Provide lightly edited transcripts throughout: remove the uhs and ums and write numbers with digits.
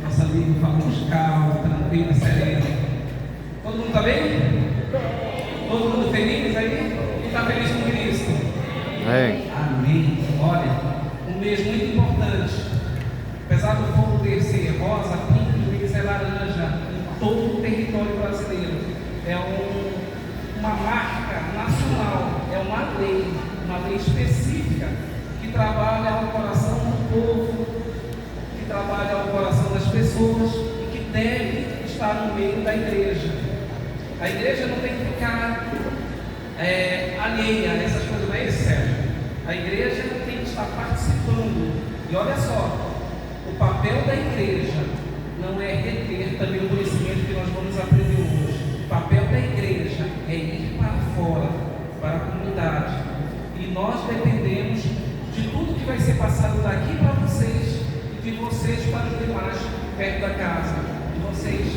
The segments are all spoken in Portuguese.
Nosso amigo falamos calmo, tranquilo e sereno. Todo mundo está bem? Todo mundo feliz aí? Quem está feliz com Cristo? Amém. Olha, um mês muito importante. Apesar do fogo dele ser rosa, pinto, o mês é laranja em todo o território brasileiro. É uma marca nacional, é uma lei específica que trabalha ao coração do povo, que trabalha ao coração das pessoas e que deve estar no meio da igreja. A igreja não tem que ficar alheia a essas coisas, não é isso, Sérgio? A igreja tem que estar participando. E olha só, o papel da igreja não é reter também o conhecimento que nós vamos aprender hoje. O papel da igreja é ir para fora, para a comunidade. E nós dependemos de tudo que vai ser passado daqui para vocês e de vocês para os demais perto da casa. De vocês.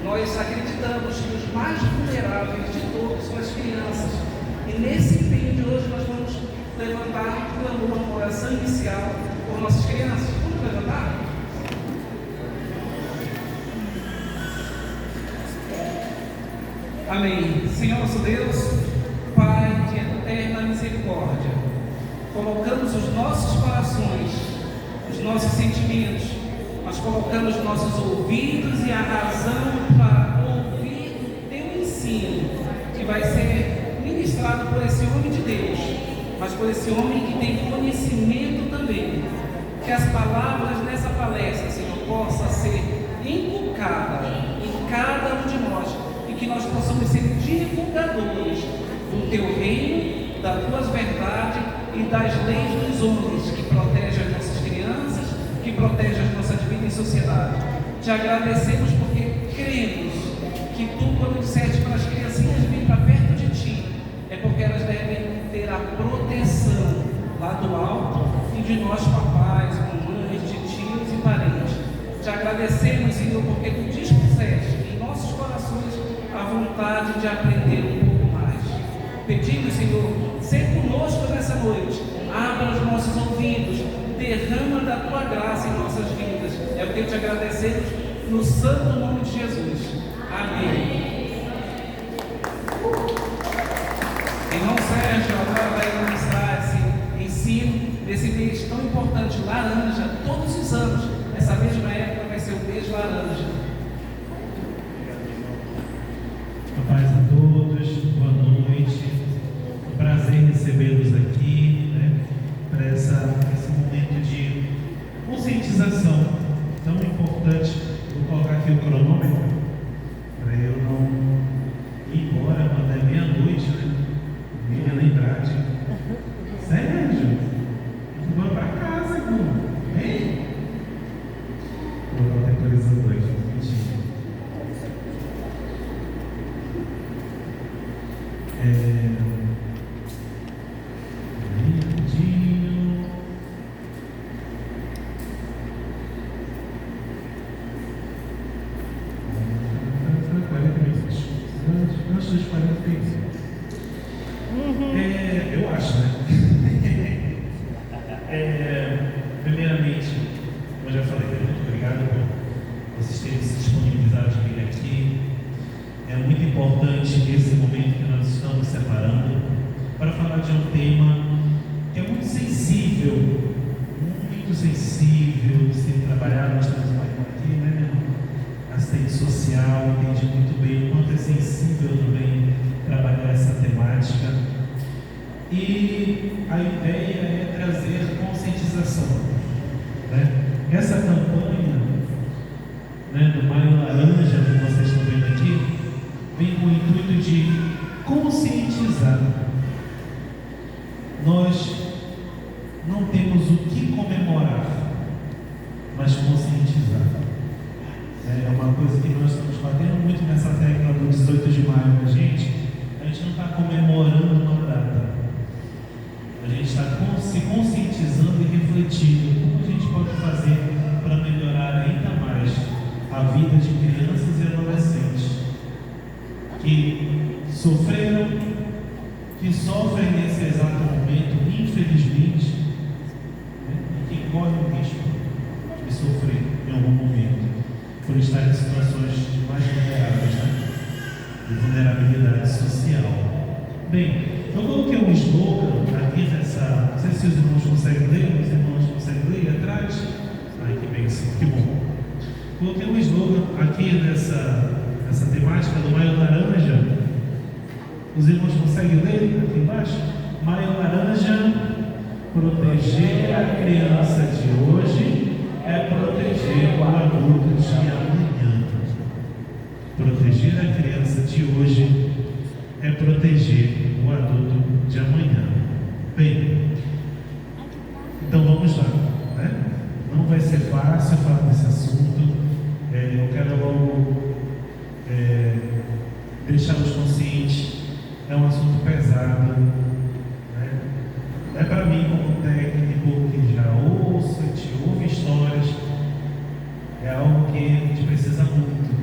Nós acreditamos que os mais vulneráveis de todos são as crianças. E nesse empenho de hoje nós vamos levantar um clamor, uma oração inicial por nossas crianças. Vamos levantar? Amém. Senhor nosso Deus, Pai de eterna misericórdia, colocamos os nossos corações, os nossos sentimentos, nós colocamos nossos ouvidos e a razão para ouvir o teu ensino, que vai ser ministrado por esse homem de Deus, mas por esse homem que tem conhecimento também. Que as palavras nessa palestra, Senhor, possam ser inculcadas em cada um de nós e que nós possamos ser divulgadores do teu reino, das tuas verdades e das leis dos homens que protegem as nossas crianças, que protegem as nossas vidas em sociedade. Te agradecemos porque cremos que tu, quando disseste para as criancinhas virem para perto de ti, é porque elas devem ter a proteção lá do alto e de nós papais, mamães, de tios e parentes. Te agradecemos, Senhor, porque tu dispuseste em nossos corações a vontade de aprender um pouco mais. Pedimos, Senhor, ser conosco nessa noite, abra os nossos ouvidos, derrama da tua graça em nossas vidas. É o que te agradecemos no santo nome de Jesus. Amém. Irmão Sérgio agora vai ministrar esse ensino nesse mês tão importante, laranja, todos os anos. Essa mesma época vai ser o mês laranja. Paz a todos, boa noite. Prazer recebê-los aqui, para esse momento de conscientização tão importante. Vou colocar aqui o cronômetro para eu não ir embora quando é meia-noite, me lembrar de Sérgio, vamos para casa, irmão. Vem. Vou botar o temporizador aqui um minutinho. Eu acho, né? Primeiramente, eu já falei, muito obrigado por vocês terem se disponibilizado de vir aqui. É muito importante esse momento que nós estamos separando para falar de um tema que é muito sensível de ser trabalhado. Nós temos uma irmã aqui, né, minha irmã? Assistente social, entende muito bem o quanto é sensível também trabalhar essa temática. E a ideia é trazer conscientização, Essa campanha, do Maio Laranja, que vocês estão vendo aqui, vem com o intuito de conscientizar. Nós não temos o que comemorar, mas conscientizar. É uma coisa que nós estamos batendo muito nessa tecla do 18 de maio, a gente não está comemorando uma data, a gente está se conscientizando e refletindo como a gente pode fazer para melhorar ainda mais a vida de crianças e adolescentes que sofreram, que sofrem nesse exato momento, infelizmente, e que correm o risco de por estar em situações mais vulneráveis, né? De vulnerabilidade social. Bem, eu coloquei um slogan aqui nessa. Não sei se os irmãos conseguem ler, os irmãos conseguem ler atrás. Ai, que bênção, que bom. Coloquei um slogan aqui nessa temática do Maio Laranja. Os irmãos conseguem ler aqui embaixo? Maio Laranja, proteger a criança de hoje é proteger o adulto de amanhã. Proteger a criança de hoje é proteger o adulto de amanhã. Bem, então vamos lá, né? Não vai ser fácil falar desse assunto. Eu quero logo deixá-los conscientes. É um assunto pesado, né? É para mim, como técnico que já ouço, te ouve histórias, é algo que a gente precisa muito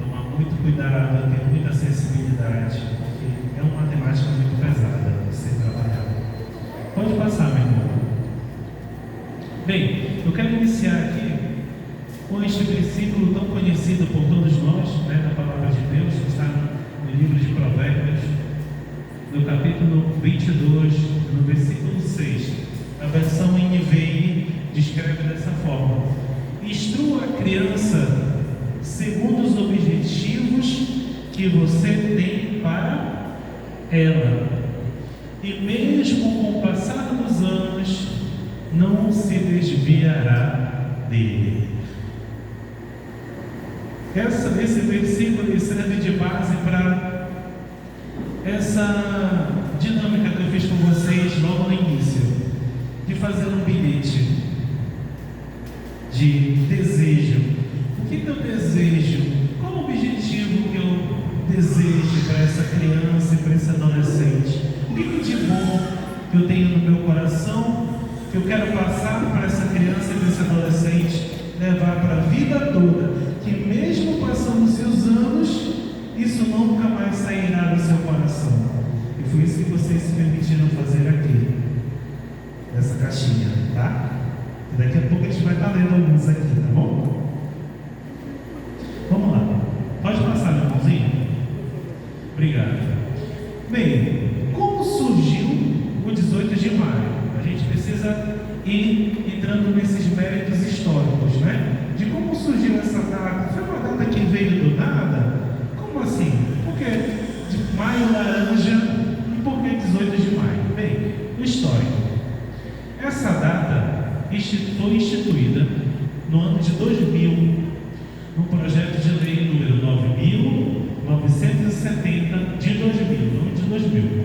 tomar muito cuidado, ter muita sensibilidade, porque é uma temática muito pesada de ser trabalhada. Pode passar, meu irmão. Bem, eu quero iniciar aqui com este versículo tão conhecido por todos nós, né, da palavra de Deus, que está no livro de Provérbios, no capítulo 22, no versículo 6. A versão NVI descreve dessa forma: instrua a criança segundo os objetivos que você tem para ela, e mesmo com o passar dos anos, não se desviará dele. Esse versículo serve de base para essa dinâmica que eu fiz com vocês logo no início, de fazer um bilhete de desejo. O que eu desejo? Qual o objetivo que eu desejo para essa criança e para esse adolescente? O que de bom que eu tenho no meu coração, que eu quero passar para essa criança e para esse adolescente, levar para a vida toda, que mesmo passando-se os anos, isso nunca mais sairá do seu coração. E foi isso que vocês se permitiram fazer aqui, nessa caixinha, tá? E daqui a pouco a gente vai estar lendo alguns aqui, tá bom? Vamos lá. Pode passar, meu irmãozinho? Obrigado. Bem, como surgiu o 18 de maio? A gente precisa ir entrando nesses méritos históricos, né? De como surgiu essa data. Foi uma data que veio do nada? Como assim? Por que de Maio Laranja e por que 18 de maio? Bem, o histórico. Essa data foi instituída no ano de 2000, no projeto de lei número 9.970 de 2000, ano de 2000.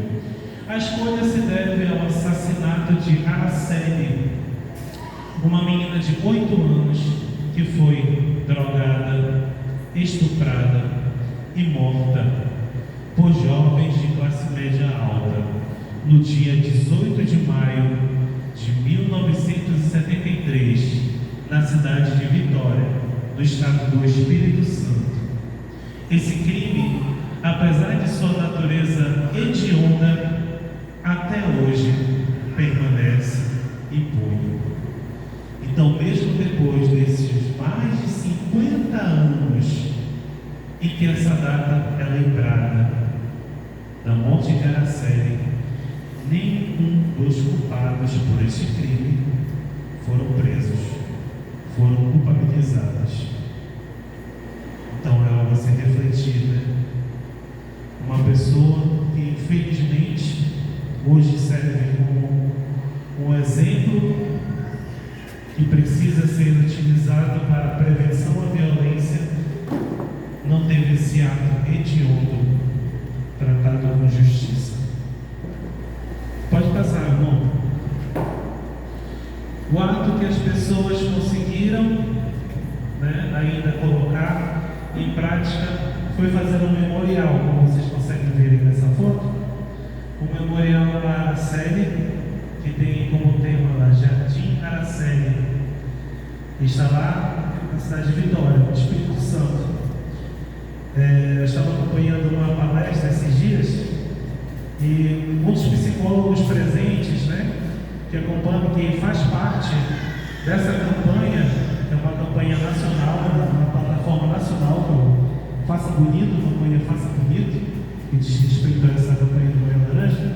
A escolha se deve ao assassinato de Araceli, uma menina de 8 anos que foi drogada, estuprada e morta por jovens de classe média alta no dia 18 de maio de 1973, na cidade de Vitória, no estado do Espírito Santo. Esse crime, apesar de sua natureza hedionda, até hoje permanece impune. Então, mesmo depois desses mais de 50 anos em que essa data é lembrada da morte de Araceli, nenhum dos culpados por este crime foram presos, foram culpabilizados. Então é algo a ser refletido, né? Uma pessoa que infelizmente hoje serve como um exemplo que precisa ser utilizado para a prevenção à violência, não teve esse ato hediondo tratado com justiça. Pode passar, irmão. O ato que as pessoas conseguiram, né, ainda colocar em prática foi fazer um memorial, como vocês conseguem ver aí nessa foto. O memorial da Araceli, que tem como tema lá Jardim Araceli, está lá na cidade de Vitória, no Espírito Santo. Eu estava acompanhando uma palestra esses dias e muitos psicólogos presentes, né, que acompanham, que faz parte dessa campanha, que é uma campanha nacional, uma plataforma nacional Bonito, campanha Faça Bonito, que diz respeito a essa campanha do Maio Laranja,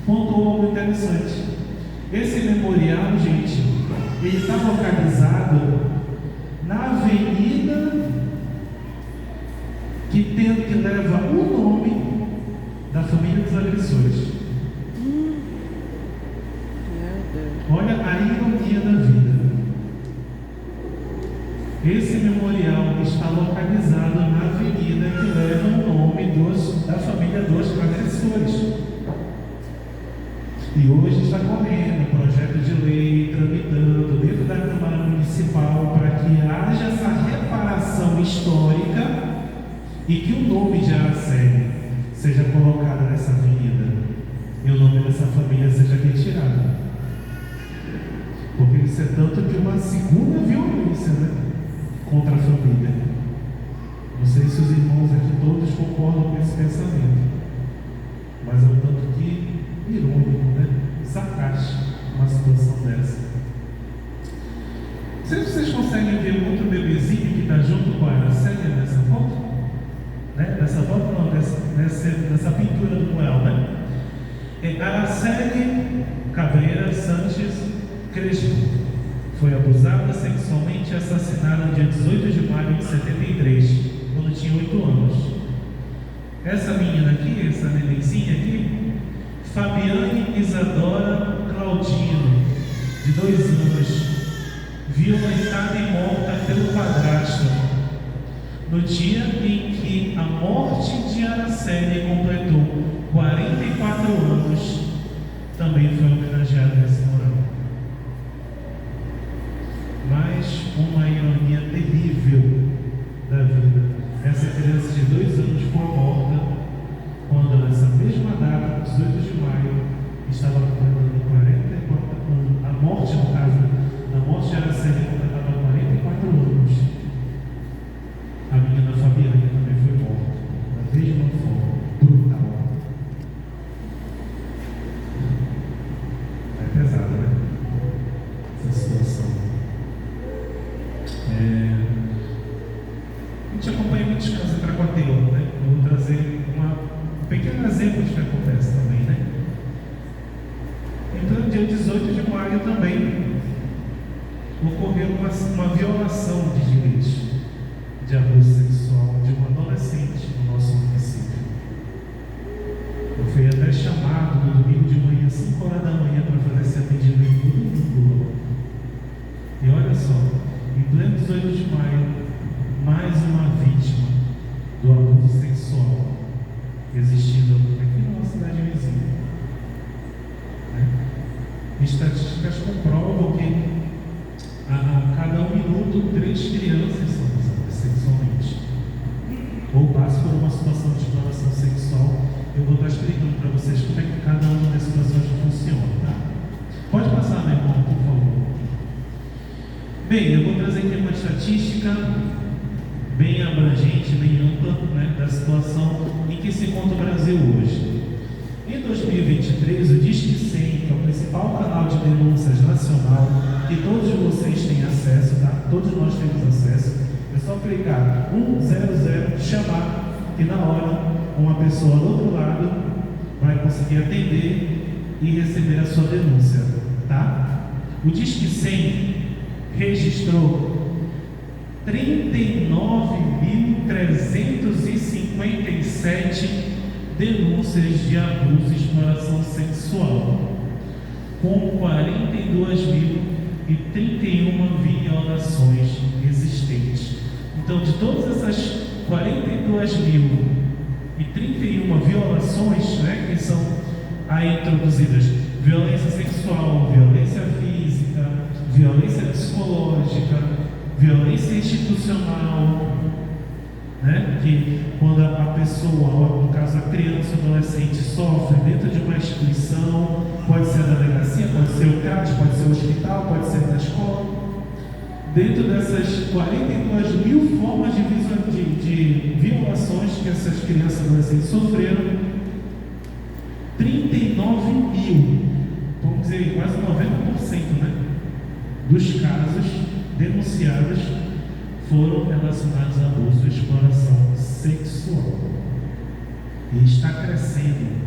pontuou algo interessante. Esse memorial, gente, ele está localizado na avenida que leva o nome da família dos agressores. Olha a ironia da vida. Esse memorial está localizado na avenida que leva o nome da família dos agressores. E hoje está correndo projeto de lei, tramitando dentro da Câmara Municipal para que haja essa reparação histórica e que o nome de Araceli seja colocado nessa avenida e o nome dessa família seja retirado. Porque isso é tanto que uma segunda violência, né, contra a família. Não sei se os irmãos aqui todos concordam com esse pensamento, mas é um tanto que irônico, né? Sarcástico uma situação dessa. Se vocês conseguem ver outro bebezinho que está junto com a Araceli nessa foto, né? Nessa foto não, nessa pintura do Noel, né? Araceli Caveira Sanches Crespo foi abusada sexualmente e assassinada no dia 18 de maio de 73, quando tinha 8 anos. Essa menina aqui, essa nenenzinha aqui, Fabiane Isadora Claudino, de 2 anos, violentada e morta pelo padrasto, no dia em que a morte de Araceli completou 44 anos, também foi homenageada nesse mural. Mas uma ironia terrível da vida. Essa criança de 2 anos foi morta quando nessa mesma data, 18 de maio, estava completando 44 anos. A morte, no caso, a morte de Araceli completava 44 anos. A menina Fabiane também foi morta, da mesma forma, brutal. É pesado, né? Essa situação. A gente acompanha muitos casos em Tracuateu, né? Eu vou trazer um pequeno exemplo de que acontece também, né? Então, no dia 18 de maio também ocorreu uma violação de direitos de abuso sexual de uma adolescente no nosso município. Eu fui até chamado no domingo de manhã, 5 horas da manhã, para fazer esse atendimento no domingo. E olha só, em pleno 18 de maio, mais uma vítima do abuso sexual existindo aqui na nossa cidade vizinha. Estatísticas comprovam que a cada 1 minuto 3 crianças são abusadas sexualmente ou passam por uma situação de exploração sexual. Eu vou estar explicando para vocês como é que cada uma das situações funciona, tá? Pode passar, meu irmão, por favor. Bem, eu vou trazer aqui uma estatística bem abrangente, bem ampla, né, da situação em que se encontra o Brasil hoje. Em 2023, o Disque 100, que é o principal canal de denúncias nacional, que todos vocês têm acesso, tá? Todos nós temos acesso. É só clicar 100, chamar, que na hora uma pessoa do outro lado vai conseguir atender e receber a sua denúncia, tá? O Disque 100 registrou 39.357 denúncias de abuso e exploração sexual, com 42.031 violações existentes. Então, de todas essas 42.031 violações, né, que são aí introduzidas: violência sexual, violência física, violência psicológica, violência institucional, né? Que quando a pessoa, no caso a criança ou adolescente, sofre dentro de uma instituição, pode ser a delegacia, pode ser o CRAS, pode ser o hospital, pode ser na escola. Dentro dessas 42.000 formas de violações que essas crianças e adolescentes sofreram, 39.000, vamos dizer, quase 90%, né, dos casos denunciados foram relacionados a abuso e exploração sexual. E está crescendo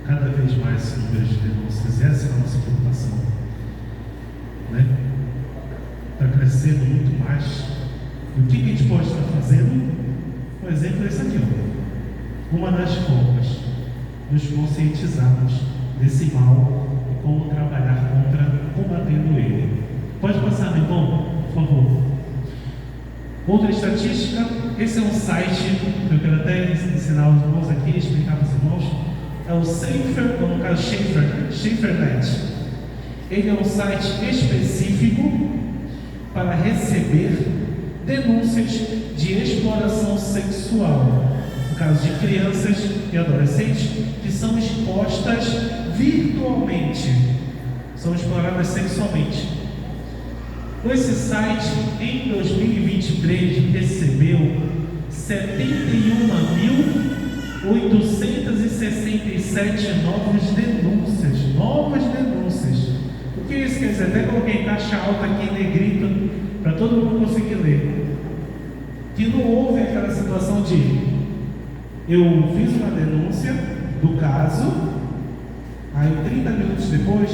cada vez mais esse número de denúncias. Essa é a nossa preocupação, né? Está crescendo muito mais. E o que a gente pode estar fazendo? Por exemplo, é isso aqui, ó. Uma das formas de nos conscientizarmos desse mal e como trabalhar combatendo ele. Pode passar, meu irmão, por favor. Outra estatística, esse é um site que eu quero até ensinar os irmãos aqui, explicar para os irmãos. É o Safer, ou no caso ShaferNet. Ele é um site específico para receber denúncias de exploração sexual, no caso de crianças e adolescentes que são expostas virtualmente, são exploradas sexualmente. Esse site, em 2023, recebeu 71.867 novas denúncias. O que isso quer dizer? Até coloquei em caixa alta aqui em negrito, para todo mundo conseguir ler. Que não houve aquela situação de eu fiz uma denúncia do caso, aí 30 minutos depois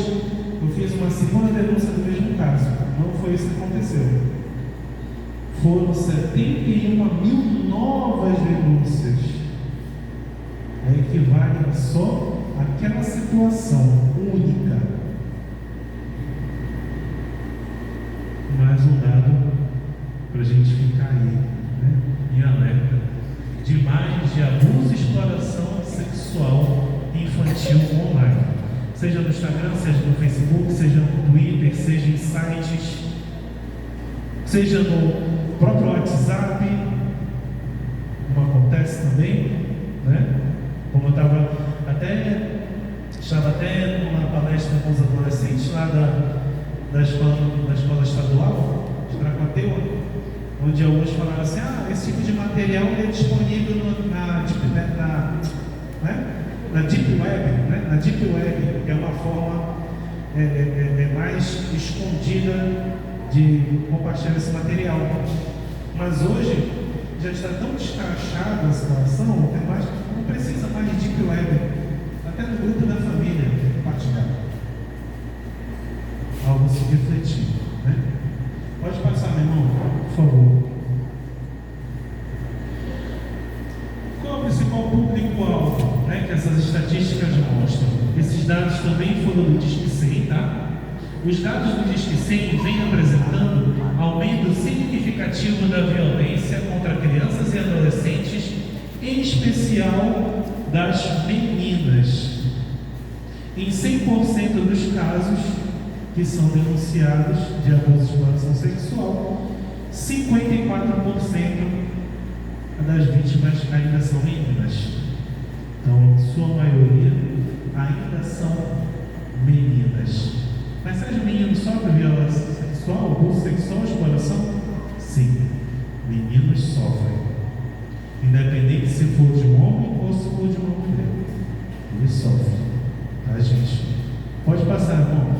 eu fiz uma segunda denúncia do mesmo caso. Não foi isso que aconteceu. Foram 71.000 novas denúncias. Equivale a só aquela situação única. Mais um dado para a gente ficar aí, né, em alerta de imagens de abuso e exploração sexual infantil online, seja no Instagram, seja no Facebook, seja no Twitter, seja em sites, seja no próprio WhatsApp, como acontece também, né? Como eu estava até numa palestra com os adolescentes lá da escola estadual de Tracuateua, onde alguns falaram assim: esse tipo de material é disponível na Deep Web, né? Na Deep Web, que é uma forma mais escondida de compartilhar esse material. Mas hoje já está tão descrachada a situação, não precisa mais de Deep Web, até no grupo da família compartilhar. Algo se refletir, né? Pode passar, meu irmão, por favor. Qual é o principal público-alvo, né, que essas estatísticas mostram? Esses dados também foram do Disque 100, tá? Os dados do Disque 100 vêm apresentando aumento significativo da violência contra crianças e adolescentes, em especial das meninas. Em 100% dos casos que são denunciados de abuso de exploração sexual, 54% das vítimas ainda são meninas. Então, sua maioria ainda são meninas. Mas se as meninas sofrem violência sexual, abuso sexual, exploração? Sim, meninos sofrem. Independente se for de um homem ou se for de uma mulher. Eles sofrem. Tá, gente? Pode passar, irmão.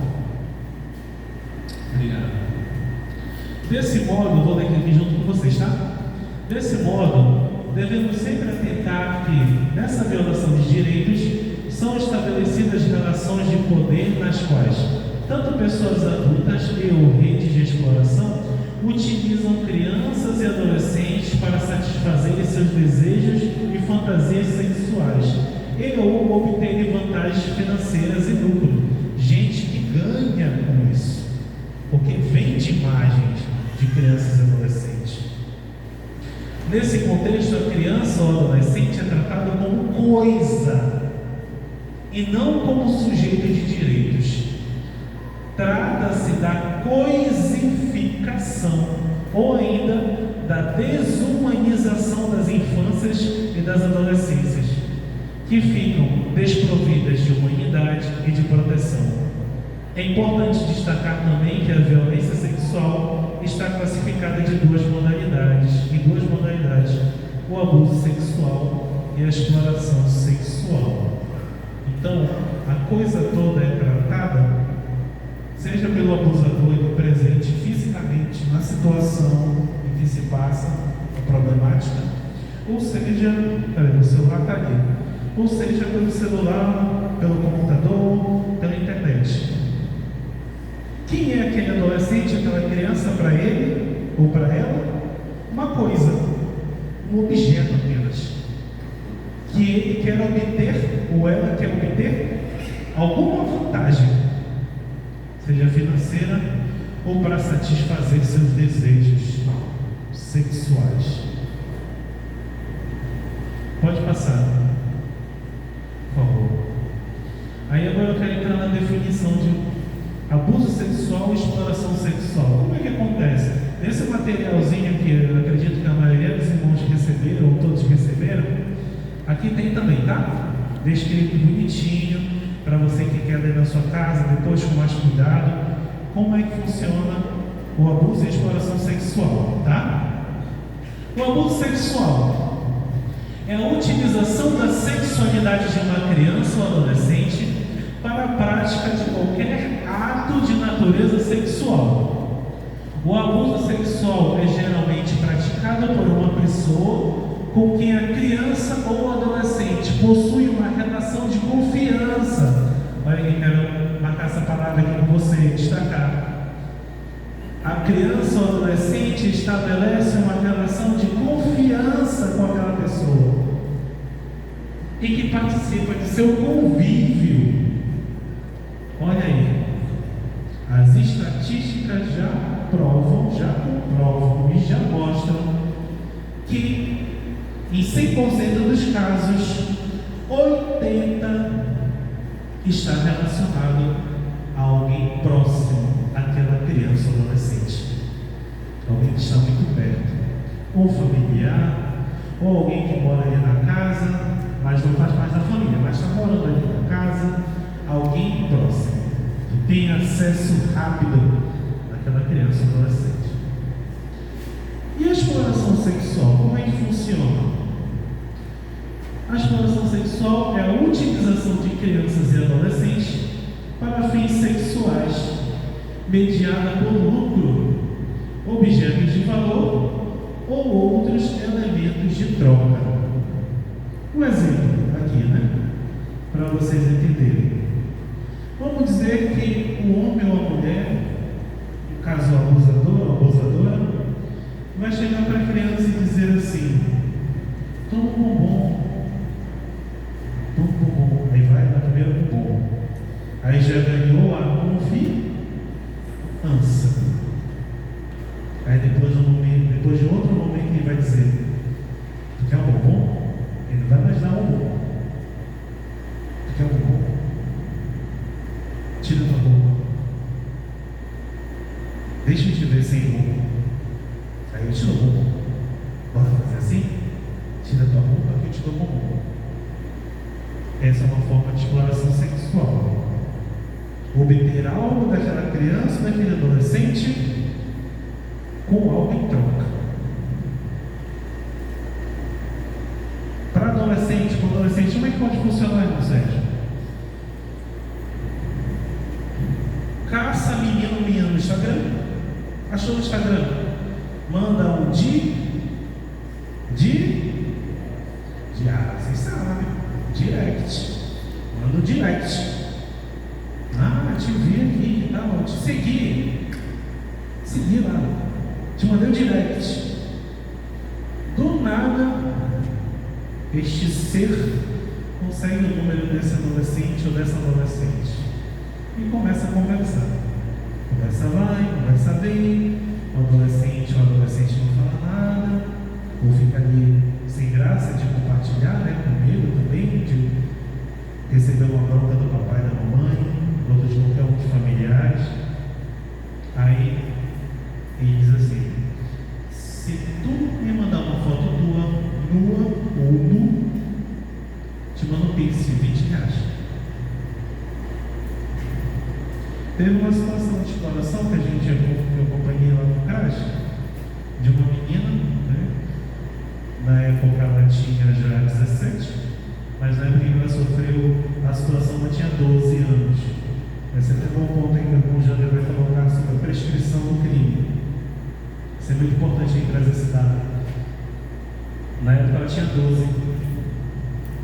Obrigado. Desse modo, vou ler aqui junto com vocês, tá? Desse modo, devemos sempre atentar que, nessa violação de direitos, são estabelecidas relações de poder nas quais tanto pessoas adultas e ou redes de exploração utilizam crianças e adolescentes para satisfazerem seus desejos e fantasias sexuais e ou obterem vantagens financeiras e lucro. Gente que ganha com isso, porque vende imagens de crianças e adolescentes. Nesse contexto, a criança ou adolescente é tratada como coisa e não como sujeito de direitos. Trata-se da coisificação ou ainda da desumanização das infâncias e das adolescências, que ficam desprovidas de humanidade e de proteção. É importante destacar também que a violência sexual está classificada em duas modalidades: o abuso sexual e a exploração sexual. Então, a coisa toda é tratada, seja pelo abusador presente fisicamente na situação em que se passa a problemática, ou seja, o celular está ali, ou seja, pelo celular, pelo computador, pela internet. Quem é aquele adolescente, aquela criança para ele ou para ela? Uma coisa, um objeto apenas, que ele quer obter ou ela quer obter alguma vantagem, seja financeira ou para satisfazer seus desejos sexuais. Pode passar, por favor. Aí agora eu quero entrar na definição de abuso sexual e exploração sexual. Como é que acontece? Nesse materialzinho que eu acredito que a maioria dos irmãos receberam, ou todos receberam, aqui tem também, tá? Descrito bonitinho, para você que quer ler na sua casa, depois com mais cuidado, como é que funciona o abuso e a exploração sexual, tá? O abuso sexual é a utilização da sexualidade de uma criança ou adolescente para a prática de qualquer ato de natureza sexual. O abuso sexual é geralmente praticado por uma pessoa com quem a criança ou adolescente possui uma relação de confiança. Olha aqui, quero marcar essa palavra aqui com você, destacar. A criança ou adolescente estabelece uma relação de confiança com aquela pessoa e que participa de seu convívio. Olha aí, as estatísticas já comprovam e já mostram que em 100% dos casos, 80% está relacionado a alguém próximo àquela criança ou adolescente. Alguém que está muito perto, ou familiar, ou alguém que mora ali na casa, mas não faz parte da família, mas está morando ali na casa, alguém próximo, que tem acesso rápido àquela criança ou adolescente. E a exploração sexual, como é que funciona? A exploração sexual é a utilização de crianças e adolescentes para fins sexuais, mediada por lucro, objetos de valor ou outros elementos de troca. Um exemplo aqui, né? Para vocês entenderem. Vamos dizer que o homem ou a mulher, no caso o abusador ou abusadora, vai chegar para a criança e dizer assim: toma um bombom. Toma um bombom. Aí vai na primeira bombom. Aí já ganhou a confiança. Aí depois de outro momento ele vai dizer: tu quer um bombom? Ele não vai mais dar um bombom. Tu quer um bombom? Tira tua roupa. Deixa eu te ver sem roupa. Aí eu te dou bombom. Bora fazer assim? Tira tua roupa que eu te dou bombom. Essa é uma forma de exploração sexual. Obter algo daquela criança, daquele adolescente, com algo em troca. Para adolescente, com adolescente, como é que pode funcionar, irmão Sérgio? Caça menino minha no Instagram. Achou no Instagram? Manda um vocês sabem, direct. Manda um direct. Ah, te vi aqui e tal, te segui. Segui lá. Te mandei um direct. Do nada, este ser consegue o número desse adolescente ou dessa adolescente e começa a conversar. Conversa vai, conversa vem. O adolescente não fala nada, ou fica ali sem graça de compartilhar, né, com medo também de receber uma bronca do papai e da mamãe, outros não querem outros familiares. Aí ele diz assim: se tu me mandar uma foto tua, nua ou nu, te mando um pix de R$20. Teve uma situação de exploração que eu acompanhei lá no CRAS, de uma menina, né? Na época ela tinha já 17, mas na época que ela sofreu a situação ela tinha 12 anos. Esse é até bom ponto aí que o Jander vai colocar sobre a prescrição do crime. Isso é muito importante aí trazer esse dado. Na época ela tinha 12.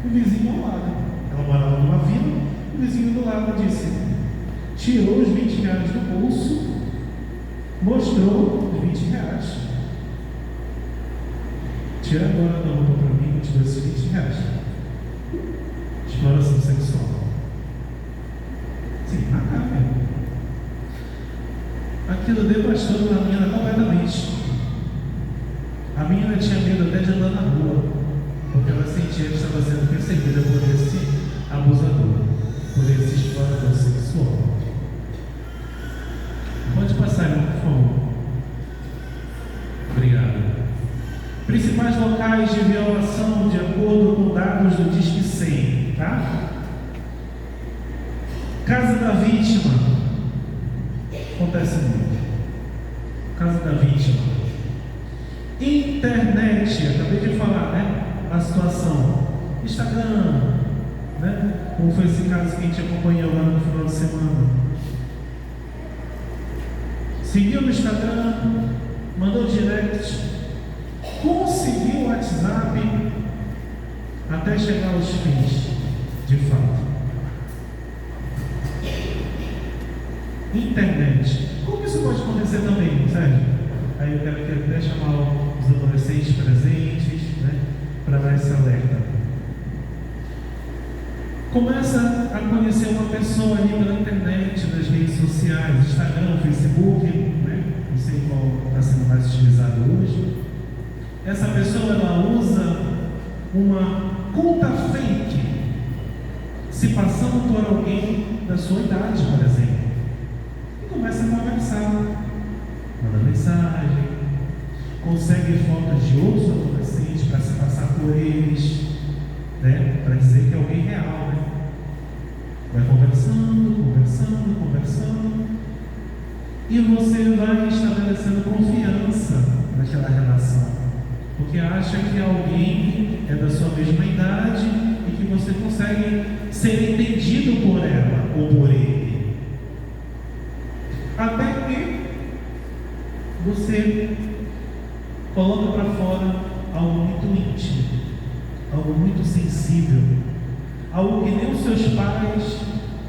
O vizinho ao lado, ela morava numa vila, o vizinho do lado disse, tirou os 20 reais do bolso, mostrou os 20 reais. Tira agora da roupa para mim, eu te dou esses 20 reais. Exploração sexual. Sim, macabro. Aquilo devastou a menina completamente. A menina tinha medo até de andar na rua, porque ela sentia que estava sendo perseguida por esse abusador, por esse explorador sexual. Pode passar, por favor. Obrigado. Principais locais de violação de acordo com dados do Disque 100, tá? Casa da vítima. Acontece muito. Casa da vítima. Internet, acabei de falar, né? A situação. Instagram, né? Como foi esse caso que a gente acompanhou lá no final de semana. Seguiu no Instagram, mandou direct, conseguiu o WhatsApp até chegar aos fins, de fato. Internet. Como isso pode acontecer também, Sérgio? Aí eu quero até chamar os adolescentes presentes, né, para dar esse alerta. Começa a conhecer uma pessoa ali pela internet, nas redes sociais, Instagram, Facebook, né? Não sei qual está sendo mais utilizado hoje. Essa pessoa, ela usa uma conta fake, se passando por alguém da sua idade, por exemplo. Começa a conversar, manda mensagem, consegue fotos de outros adolescentes para se passar por eles, né? Para dizer que é alguém real, né? Vai conversando, e você vai estabelecendo confiança naquela relação, porque acha que alguém é da sua mesma idade e que você consegue ser entendido por ela ou por ele. Até que você coloca para fora algo muito íntimo, algo muito sensível, algo que nem os seus pais,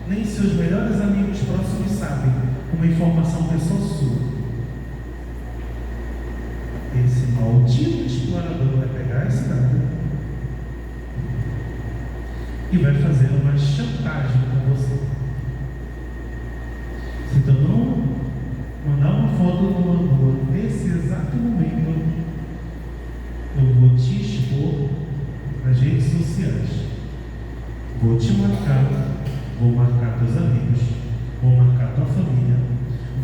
nem seus melhores amigos próximos sabem, uma informação pessoal sua. Esse maldito explorador vai pegar esse dado e vai fazer uma chantagem com você. Se tu não mandar uma foto do amor nesse exato momento, eu vou te expor nas redes sociais, vou te marcar, vou marcar teus amigos, vou marcar tua família,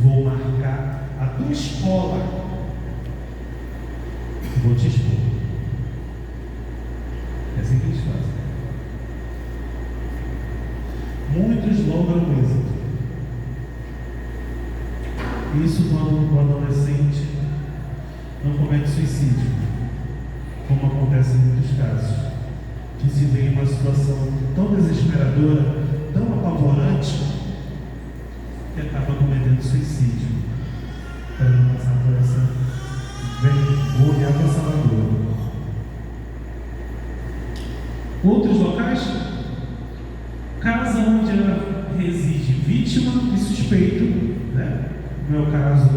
vou marcar a tua escola, vou te expor. É assim que eles fazem. Muitos logram êxito. Isso quando o adolescente não comete suicídio, como acontece em muitos casos, que se vê em uma situação tão desesperadora, tão apavorante, que acaba cometendo suicídio, para não passar por essa vergonha avassaladora. Outros locais, casa onde ela reside vítima e suspeito, né? No meu caso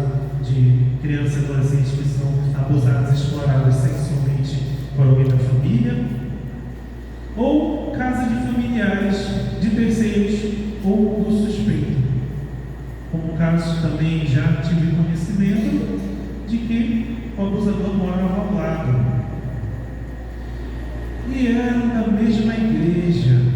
de crianças e adolescentes que são abusadas, exploradas sexualmente por alguém da família, ou casa de familiares, de terceiros ou do suspeito. Como casos também já tive conhecimento de que o abusador morava ao lado e era da mesma igreja.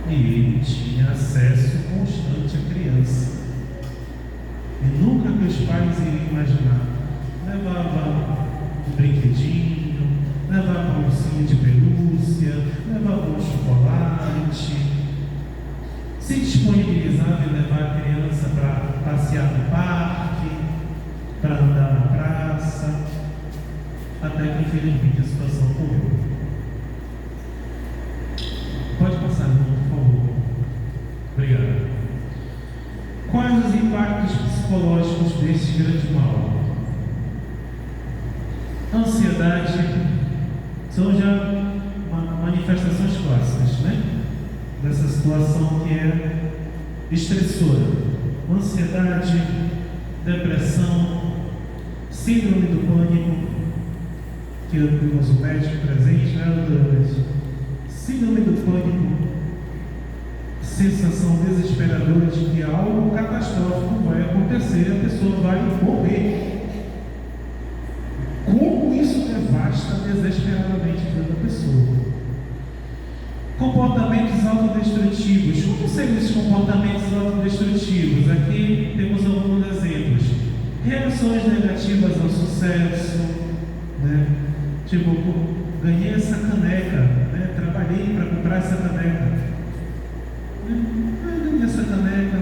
E ele tinha acesso constante à criança. E nunca que os pais iriam imaginar. Levava um brinquedinho, levava um ursinho de pelúcia, levava um chocolate, se disponibilizava em levar a criança para passear no parque, para andar na praça, até que infelizmente a situação ocorreu. os impactos psicológicos deste grande mal? Ansiedade são já manifestações clássicas, né? Dessa situação que é estressora. Ansiedade, depressão, síndrome do pânico, que temos o médico presente, né, doutor? Síndrome do pânico, sensação desesperadora de que algo catastrófico vai acontecer, a pessoa vai morrer. Como isso devasta desesperadamente a vida da pessoa? Comportamentos autodestrutivos. Como seriam esses comportamentos autodestrutivos? Aqui temos alguns exemplos. Reações negativas ao sucesso, né? Tipo, ganhei essa caneca, né? Trabalhei para comprar essa caneca. Ganhei essa caneca.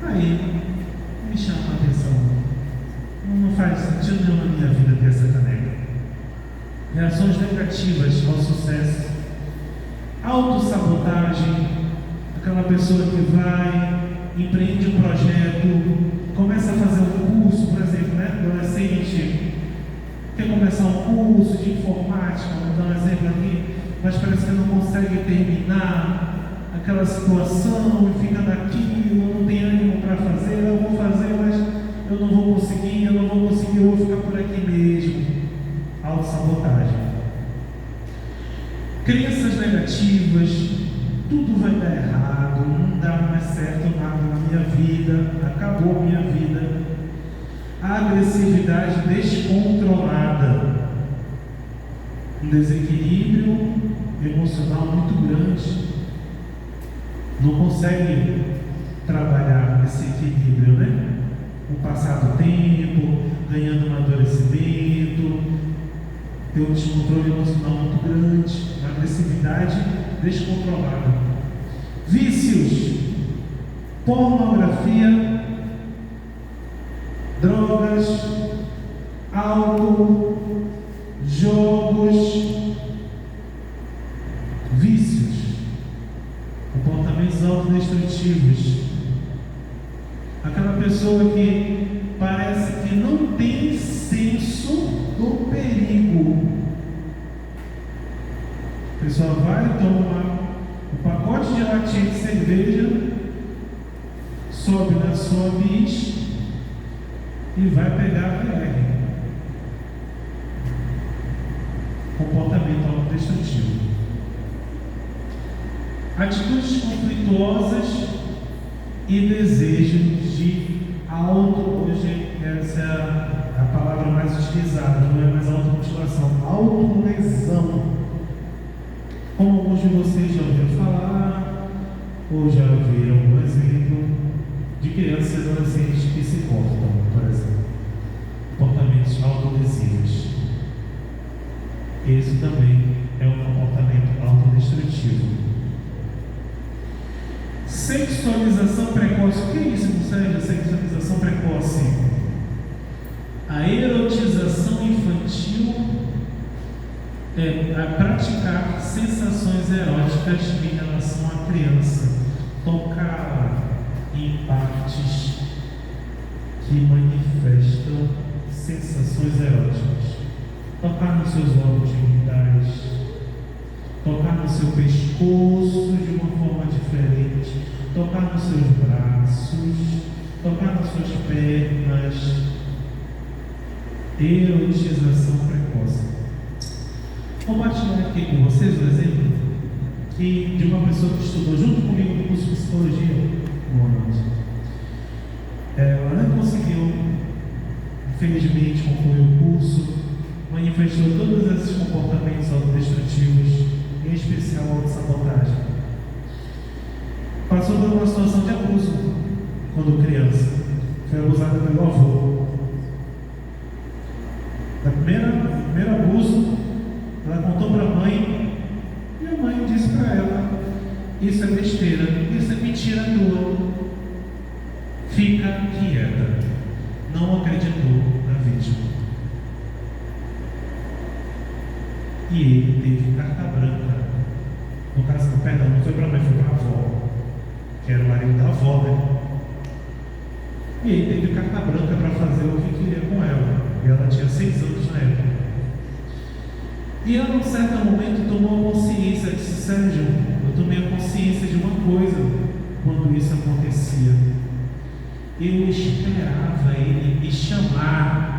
Aí me chama a atenção. Não faz sentido nenhum na minha vida ter essa caneca. Reações negativas ao sucesso. Autossabotagem. Aquela pessoa que vai, empreende um projeto, começa a fazer um curso, por exemplo, né? Adolescente quer começar um curso de informática, vou dar um exemplo aqui, mas parece que não consegue terminar aquela situação e fica naquilo, não tem ânimo para fazer, eu vou fazer, mas eu não vou conseguir, eu vou ficar por aqui mesmo. Autossabotagem. Crenças negativas, tudo vai dar errado, não dá mais certo nada na minha vida, acabou a minha vida. A agressividade descontrolada, um desequilíbrio emocional muito grande, não consegue trabalhar esse equilíbrio, né? O passar do tempo, ganhando amadurecimento, ter um descontrole emocional muito grande, uma agressividade descontrolada. Vícios, pornografia, drogas, álcool, jogos, vícios, comportamentos autodestrutivos. Aquela pessoa que parece que não tem senso do perigo. A pessoa vai tomar um pacote de latinha de cerveja, sobe na sua bis e vai pegar a VR. Comportamento autodestrutivo. Atitudes conflituosas e desejos de hoje essa é a palavra mais utilizada, não é mais automutilação, autolesão. Como alguns de vocês já ouviram falar, ou já viram um exemplo de crianças e adolescentes que se cortam, por exemplo. Comportamentos autolesivos. Esse também é um comportamento autodestrutivo. Sexualização precoce. O que é isso, Sérgio? Sexualização precoce. A erotização infantil é a praticar sensações eróticas em relação à criança, tocá-la em partes que manifestam sensações eróticas, tocar nos seus órgãos genitais, tocar no seu pescoço de uma forma diferente, tocar nos seus braços, tocar nas suas pernas. Erotização precoce. Vou compartilhar aqui com vocês um exemplo de uma pessoa que estudou junto comigo no curso de psicologia. Boa noite. Ela não conseguiu, infelizmente, concluir o curso, manifestou todos esses comportamentos autodestrutivos, em especial a autossabotagem. Passou por uma situação de abuso quando criança. Foi abusada pelo avô. No primeiro abuso, ela contou para a mãe, e a mãe disse para ela: isso é besteira, isso é mentira tua. Fica quieta. Não acreditou na vítima. E ele teve carta branca. No caso, perdão, não foi para a mãe, foi para a avó. que era o marido da avó, né? E ele teve carta branca para fazer o que queria com ela. E ela tinha 6 anos na época. E ela, em certo momento, tomou a consciência, disse: Sérgio, eu tomei a consciência de uma coisa quando isso acontecia. Eu esperava ele me chamar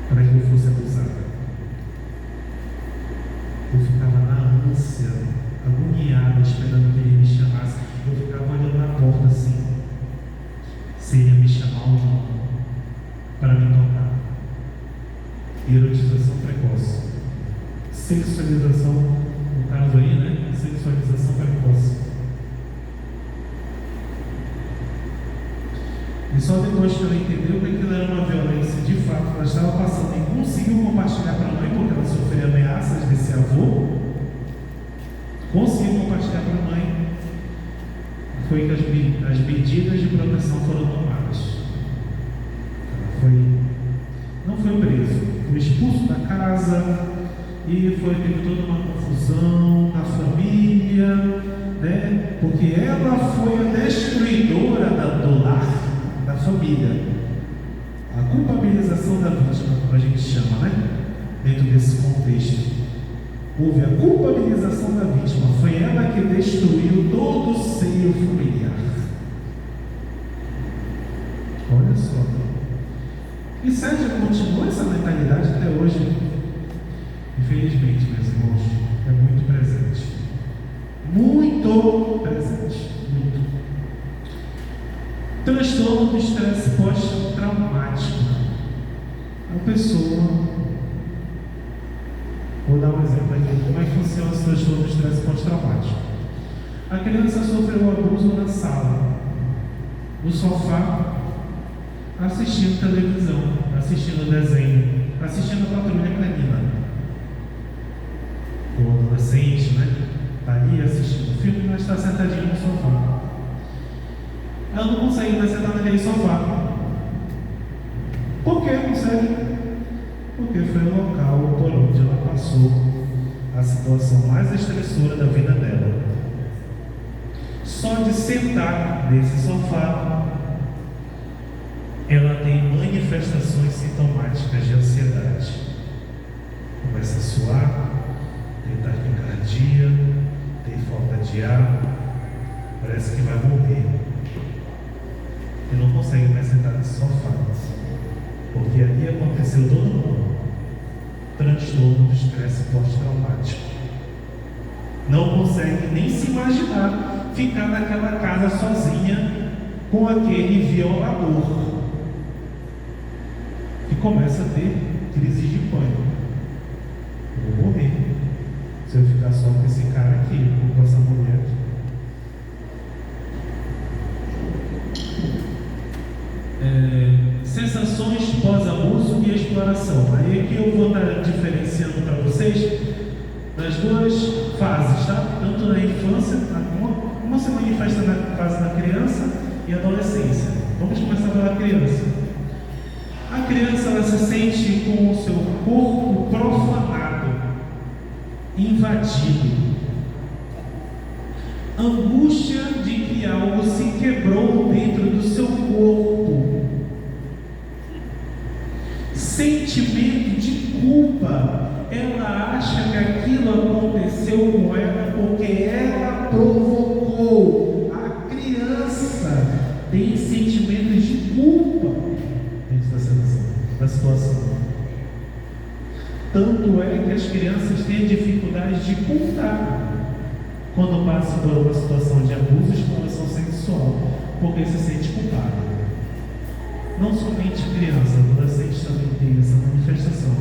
para que eu fosse abusada. Eu ficava na ânsia, agoniado, esperando que ele me chamasse. Eu ficava olhando na porta assim, se ele ia me chamar ou não, para me tocar. Erotização precoce. Sexualização, no caso aí, né? Sexualização precoce. E só depois que ela entendeu que aquilo era uma violência de fato, ela estava passando e conseguiu compartilhar para a mãe, porque ela sofria ameaças desse avô, conseguiu compartilhar para a mãe, foi que as medidas de proteção foram tomadas. Não foi preso, foi expulso da casa e teve toda uma confusão na família, né? Porque ela foi a destruidora do lar, da família. A culpabilização da vítima, como a gente chama, né? Dentro desse contexto, houve a culpabilização da vítima. Foi ela que destruiu todo o seio familiar. Olha só. E Sérgio continua essa mentalidade até hoje. Infelizmente, meus irmãos, é muito presente. Muito presente. Muito. Transtorno do estresse pós-traumático. A pessoa, vou dar um exemplo aqui, como é que funciona esse transtorno do estresse pós-traumático. A criança sofreu um abuso na sala, no sofá, assistindo televisão, assistindo desenho, assistindo a Patrulha Canina. O adolescente, né? Está ali assistindo o filme, mas está sentadinho no sofá. Ela não consegue mais sentar naquele sofá. Por que não consegue? Porque foi o local por onde ela passou a situação mais estressora da vida dela. Só de sentar nesse sofá, ela tem manifestações sintomáticas de ansiedade. Começa a suar, tem taquicardia, tem falta de ar, parece que vai morrer. E não consegue mais sentar nesse sofá, porque ali aconteceu todo mundo. Transtorno do estresse pós-traumático. Não consegue nem se imaginar ficar naquela casa sozinha com aquele violador. E começa a ter crise de pânico. Eu vou morrer se eu ficar só com esse cara aqui, com essa mulher aqui. Sensações pós-abuso e exploração. Aí aqui eu vou estar diferenciando para vocês das duas fases, tá? Tanto na infância, uma se manifesta na fase da criança e adolescência. Vamos começar pela criança. A criança, ela se sente com o seu corpo profanado, invadido. Angústia de que algo se quebrou dentro do seu corpo. Sentimento de culpa. Ela acha que aquilo aconteceu com ela porque ela provocou. A criança tem sentimentos de culpa dentro da situação. Tanto é que as crianças têm dificuldade de contar quando passam por uma situação de abuso e exploração sexual, porque se sente culpado. Não somente criança, adolescente também tem essa manifestação.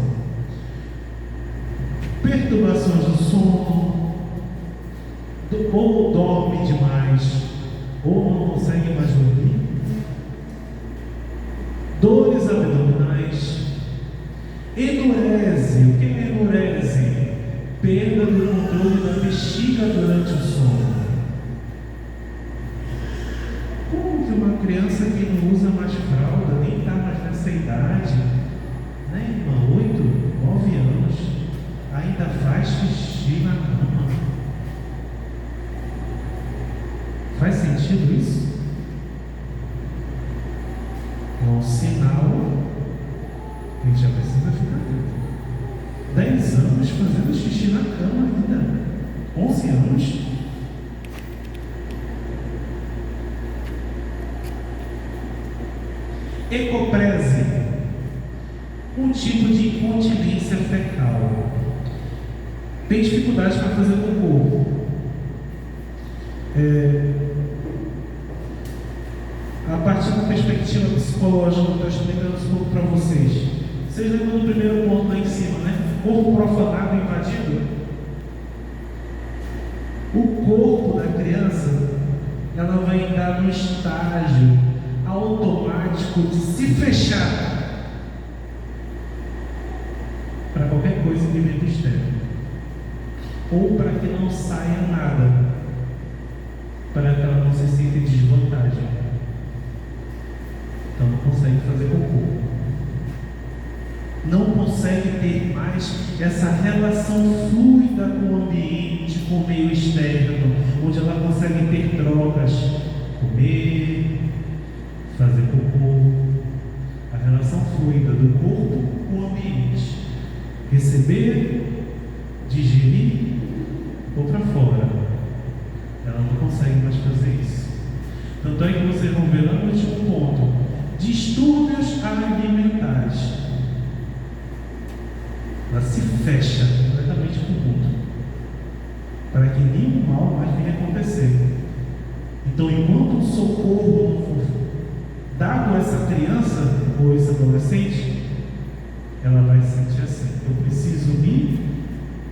Perturbações do sono, ou dorme demais, ou não consegue mais dormir. Dores abdominais. Enurese. O que é enurese? Perda do controle da bexiga durante o sono. Como que uma criança que não usa mais fralda, nem está mais nessa idade, né, irmã, 8, 9 anos, ainda faz xixi na cama? sentido isso? É um sinal que a gente já precisa ficar atento. 10 anos fazendo xixi na cama ainda. 11 anos. Ecoprese, um tipo de incontinência fecal. Tem dificuldade para fazer cocô. A partir da perspectiva psicológica, eu estou explicando isso um pouco para vocês. Vocês lembram do primeiro ponto lá em cima, né? Corpo profanado e invadido. O corpo da criança, ela vai entrar no estágio automático de se fechar para qualquer coisa que vem do externo, ou para que não saia nada, para que ela não se sinta em desvantagem. Então não consegue fazer cocô, não consegue ter mais essa relação fluida com o ambiente, com o meio externo, onde ela consegue ter trocas, comer, fazer cocô, a relação fluida do corpo com o ambiente, receber, digerir ou para fora. Ela não consegue mais fazer isso. Tanto é que vocês vão ver lá no último ponto: distúrbios alimentares. Ela se fecha completamente com o mundo, para que nenhum mal mais venha acontecer. Então, enquanto o socorro não for dado a essa criança ou esse adolescente, ela vai se sentir assim: eu preciso me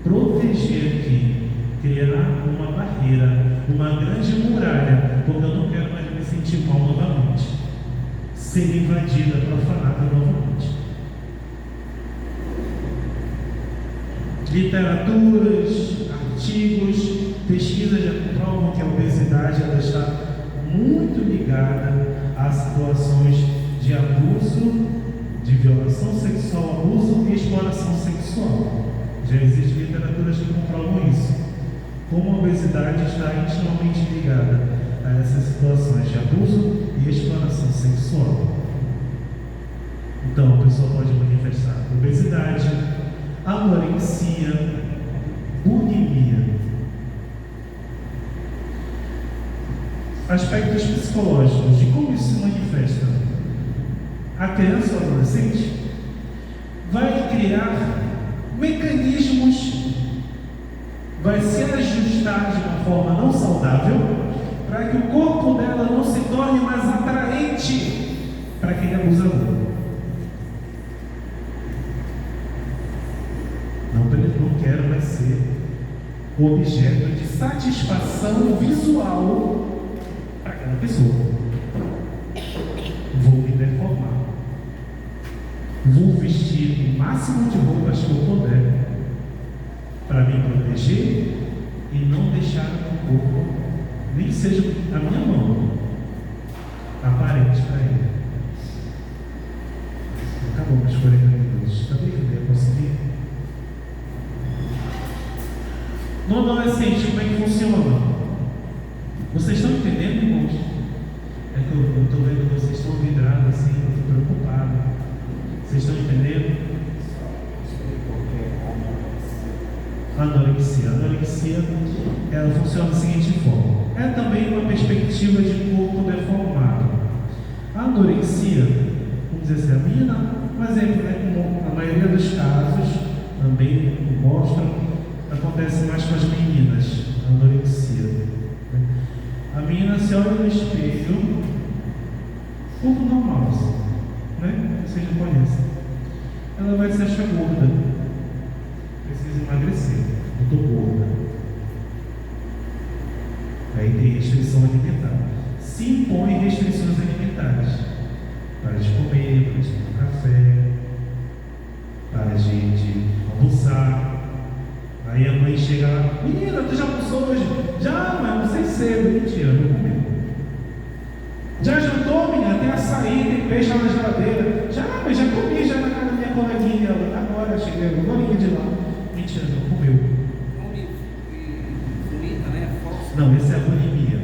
proteger aqui, criar uma barreira, uma grande muralha, porque eu não quero mais me sentir mal novamente, ser invadida, profanada novamente. Literaturas, artigos, pesquisas já comprovam que a obesidade ela está muito ligada a situações de abuso, de violação sexual, abuso e exploração sexual. Já existem literaturas que comprovam isso, como a obesidade está intimamente ligada a essas situações de abuso e exploração sexual. Então a pessoa pode manifestar obesidade, anorexia, bulimia. Aspectos psicológicos de como isso se manifesta. A criança ou adolescente vai criar mecanismos, vai se ajustar de uma forma não saudável para que o corpo dela não se torne mais atraente para aquele abusador. Não quero mais ser objeto de satisfação visual para aquela pessoa. Vou me deformar. Vou vestir o máximo de roupas que eu puder para me proteger e não deixar o corpo, nem seja a minha mão, aparente para ele. Acabou meus 40 minutos. Está bem, eu consegui? No adolescente, como é que funciona? Vocês estão entendendo, irmãos? É que eu estou vendo que vocês estão vidrados assim, eu estou preocupado. Vocês estão entendendo? Anorexia. A anorexia, ela funciona da seguinte forma: é também uma perspectiva de corpo deformado. A anorexia, vamos dizer assim, a menina, um exemplo, né, como a maioria dos casos também mostram, acontece mais com as meninas, a anorexia. A menina se olha no espelho, corpo normal, né? Vocês já conhecem. Ela vai se achar gorda, precisa emagrecer, eu estou gorda. Aí tem restrição alimentar. Se impõe restrições alimentares. Para de comer, para de tomar café, para de almoçar. Aí a mãe chega lá: menina, tu já almoçou hoje? Já, mas não sei cedo. Mentira, não comeu. Já jantou, menina? Tem açaí, tem peixe lá na geladeira. Já, mas já comi, já na casa da minha coleguinha. Agora cheguei, agora de lá. Mentira, não comeu. Vomita, né? Falso. Não, esse é a bulimia.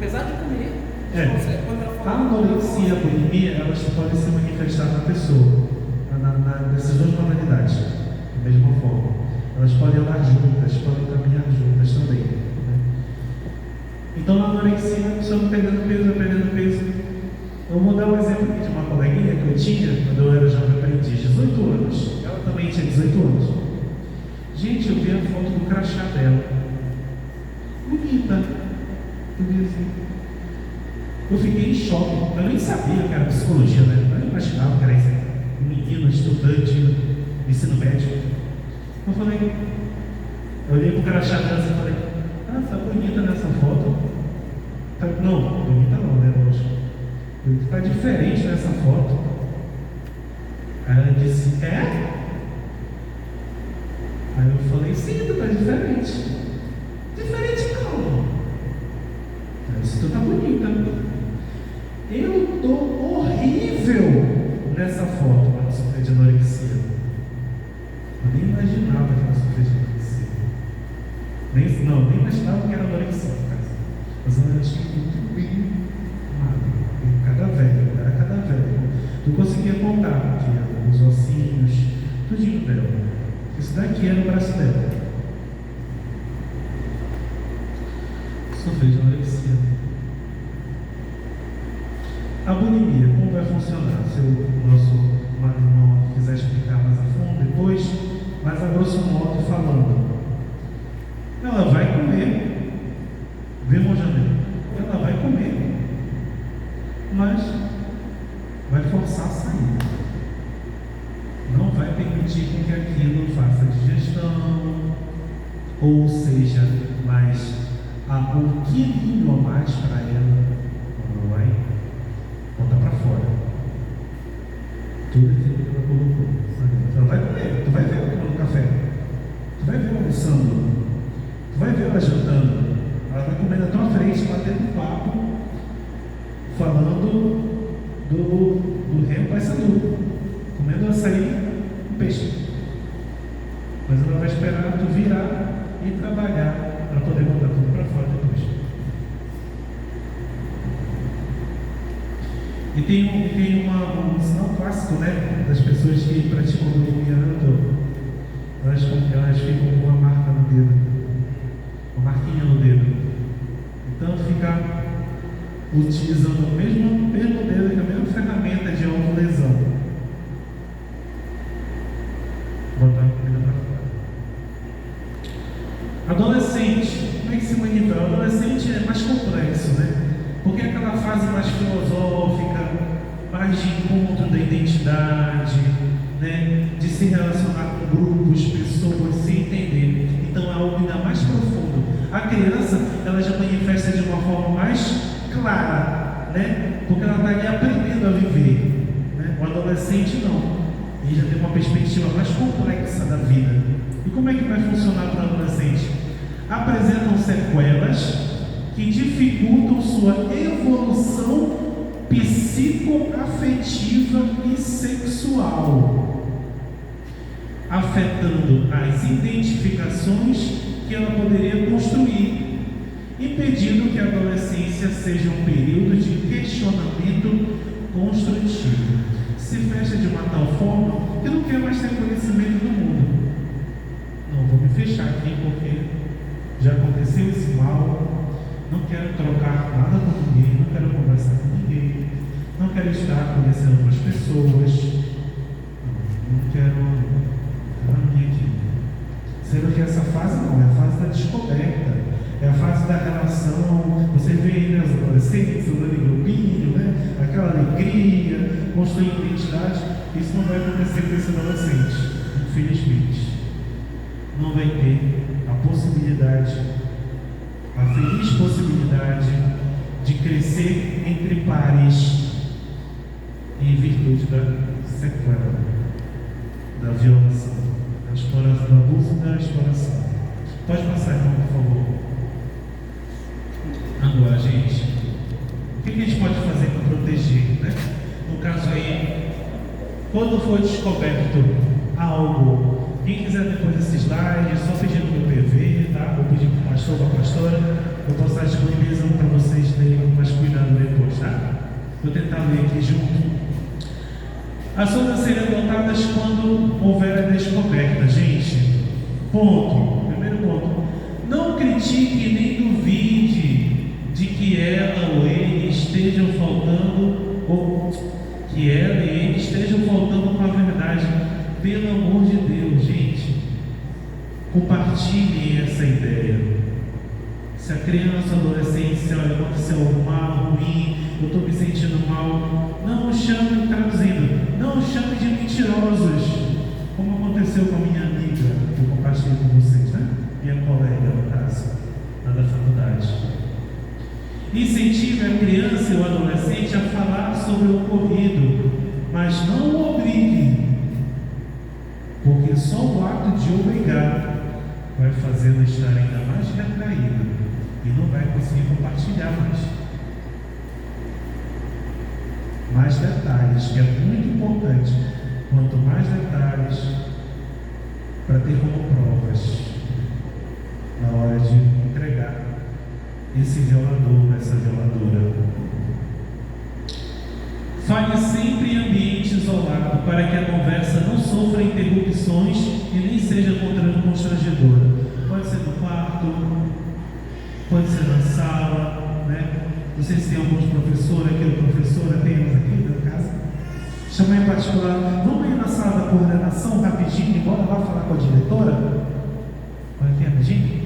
apesar de comer, quando ela A fala, anorexia e a bulimia, elas podem se manifestar na pessoa, nessas duas modalidades, da mesma forma. Elas podem andar juntas, podem caminhar juntas também. Né? Então, a anorexia, a pessoa perdendo peso. Eu vou dar um exemplo aqui de uma coleguinha que eu tinha quando eu era jovem aprendiz, 18 anos. Ela também tinha 18 anos. Gente, eu vi a foto do crachá dela. Bonita. Eu vi assim. Eu fiquei em choque. Eu nem sabia que era psicologia, né? Eu nem imaginava que era isso. Um menino, estudante, ensino médio. Eu olhei pro crachá dela e falei, tá bonita nessa foto. Não, bonita não, né? Lógico. Tá diferente nessa foto. Aí ela disse, é? Aí eu falei, sim, tu tá diferente. Diferente como? Ela disse, tu tá bonita. Eu tô horrível nessa foto, quando eu sofri de anorexia. Eu nem imaginava que ela sofria de anorexia. Nem imaginava que era anorexia, mas eu achei muito bem magra. Era cada velho. Eu conseguia contar que os ossinhos, tudinho dela. Isso daqui era o braço dela. Sofri de anorexia. A bulimia, como vai funcionar? Se o nosso irmão quiser explicar mais a fundo depois, mas a grosso modo falando, ela vai comer, vê, Monjaneiro? Ela vai comer, mas vai forçar a sair. Não vai permitir que aquilo faça digestão, ou seja, mais um quilinho a mais para ela, ela vai botar para fora. Tudo aquilo que ela colocou. Ela vai comer, tu vai ver ela tomando café, tu vai ver ela almoçando, tu vai ver ela jantando, ela vai comer na tua frente, batendo papo, falando do remo Paysandu, comendo açaí com peixe. Mas ela vai esperar tu virar e trabalhar para poder botar tudo para fora depois. E tem um sinal clássico, né, das pessoas que praticam bulimia, elas ficam com uma marca no dedo, uma marquinha no dedo. Então fica utilizando o mesmo dedo, a mesma ferramenta de autolesão. Botar a comida para fora. Adolescente, como é que se manifesta? O adolescente é mais complexo, né? Porque é aquela fase mais filosófica, mais de encontro da identidade, né? De se relacionar com grupos, pessoas, se entender. Então é algo ainda mais profundo. A criança, ela já manifesta de uma forma mais clara, né? Porque ela está ali aprendendo a viver, né? O adolescente não. Ele já tem uma perspectiva mais complexa da vida. E como é que vai funcionar para o adolescente? Apresentam sequelas que dificultam sua evolução psicoafetiva e sexual, afetando as identificações que ela poderia construir, impedindo que a adolescência seja um período de questionamento construtivo. Se fecha de uma tal forma que não quer mais ter conhecimento do mundo. Não vou me fechar aqui porque já aconteceu esse mal. Não quero trocar nada com ninguém, não quero conversar com ninguém, não quero estar conhecendo outras pessoas, não quero na minha aqui. Sendo que essa fase não, é a fase da descoberta, é a fase da relação. Você vê aí, né, os adolescentes andando em grupinho, né, aquela alegria, construindo identidade. Isso não vai acontecer com esse adolescente, infelizmente. Não vai ter a possibilidade, a feliz possibilidade de crescer entre pares em virtude da sequela, da violação, da exploração, do abuso da exploração. Pode passar, irmão, por favor. Agora, gente, o que a gente pode fazer para proteger, né? No caso aí, quando for descoberto algo, quem quiser depois desse slide, é só pedir no meu PV, tá? Vou pedir para o pastor, para a pastora, eu posso estar disponibilizando para vocês lerem, mas cuidado depois, tá? Vou tentar ler aqui junto. Ações a serem adotadas quando houver a descoberta. Gente, ponto. Primeiro ponto. Não critique nem duvide de que ela ou ele estejam faltando, ou que ela e ele estejam faltando com a verdade. Pelo amor de Deus, gente, compartilhem essa ideia. Se a criança ou adolescente, olha, aconteceu algo mal, ruim, eu estou me sentindo mal, não o chame, traduzindo, não o chame de mentirosos, como aconteceu com a minha amiga, que eu compartilhei com vocês, né? Minha colega, no caso, lá da faculdade. Incentive a criança e o adolescente a falar sobre o ocorrido, mas não o obrigue, porque só o ato de obrigar vai fazê-lo estar ainda mais retraído e não vai conseguir compartilhar mais. Mais detalhes, que é muito importante. Quanto mais detalhes, para ter como provas na hora de entregar esse violador, essa violadora. Fale sempre em ambiente isolado, para que a conversa não sofra interrupções e nem seja constrangedora. Pode ser no quarto, pode ser na sala, né? Não sei se tem alguns professores aqui ou professora, temos aqui na casa. Chama em particular, vamos ir na sala da coordenação rapidinho, embora lá falar com a diretora. Olha aqui rapidinho.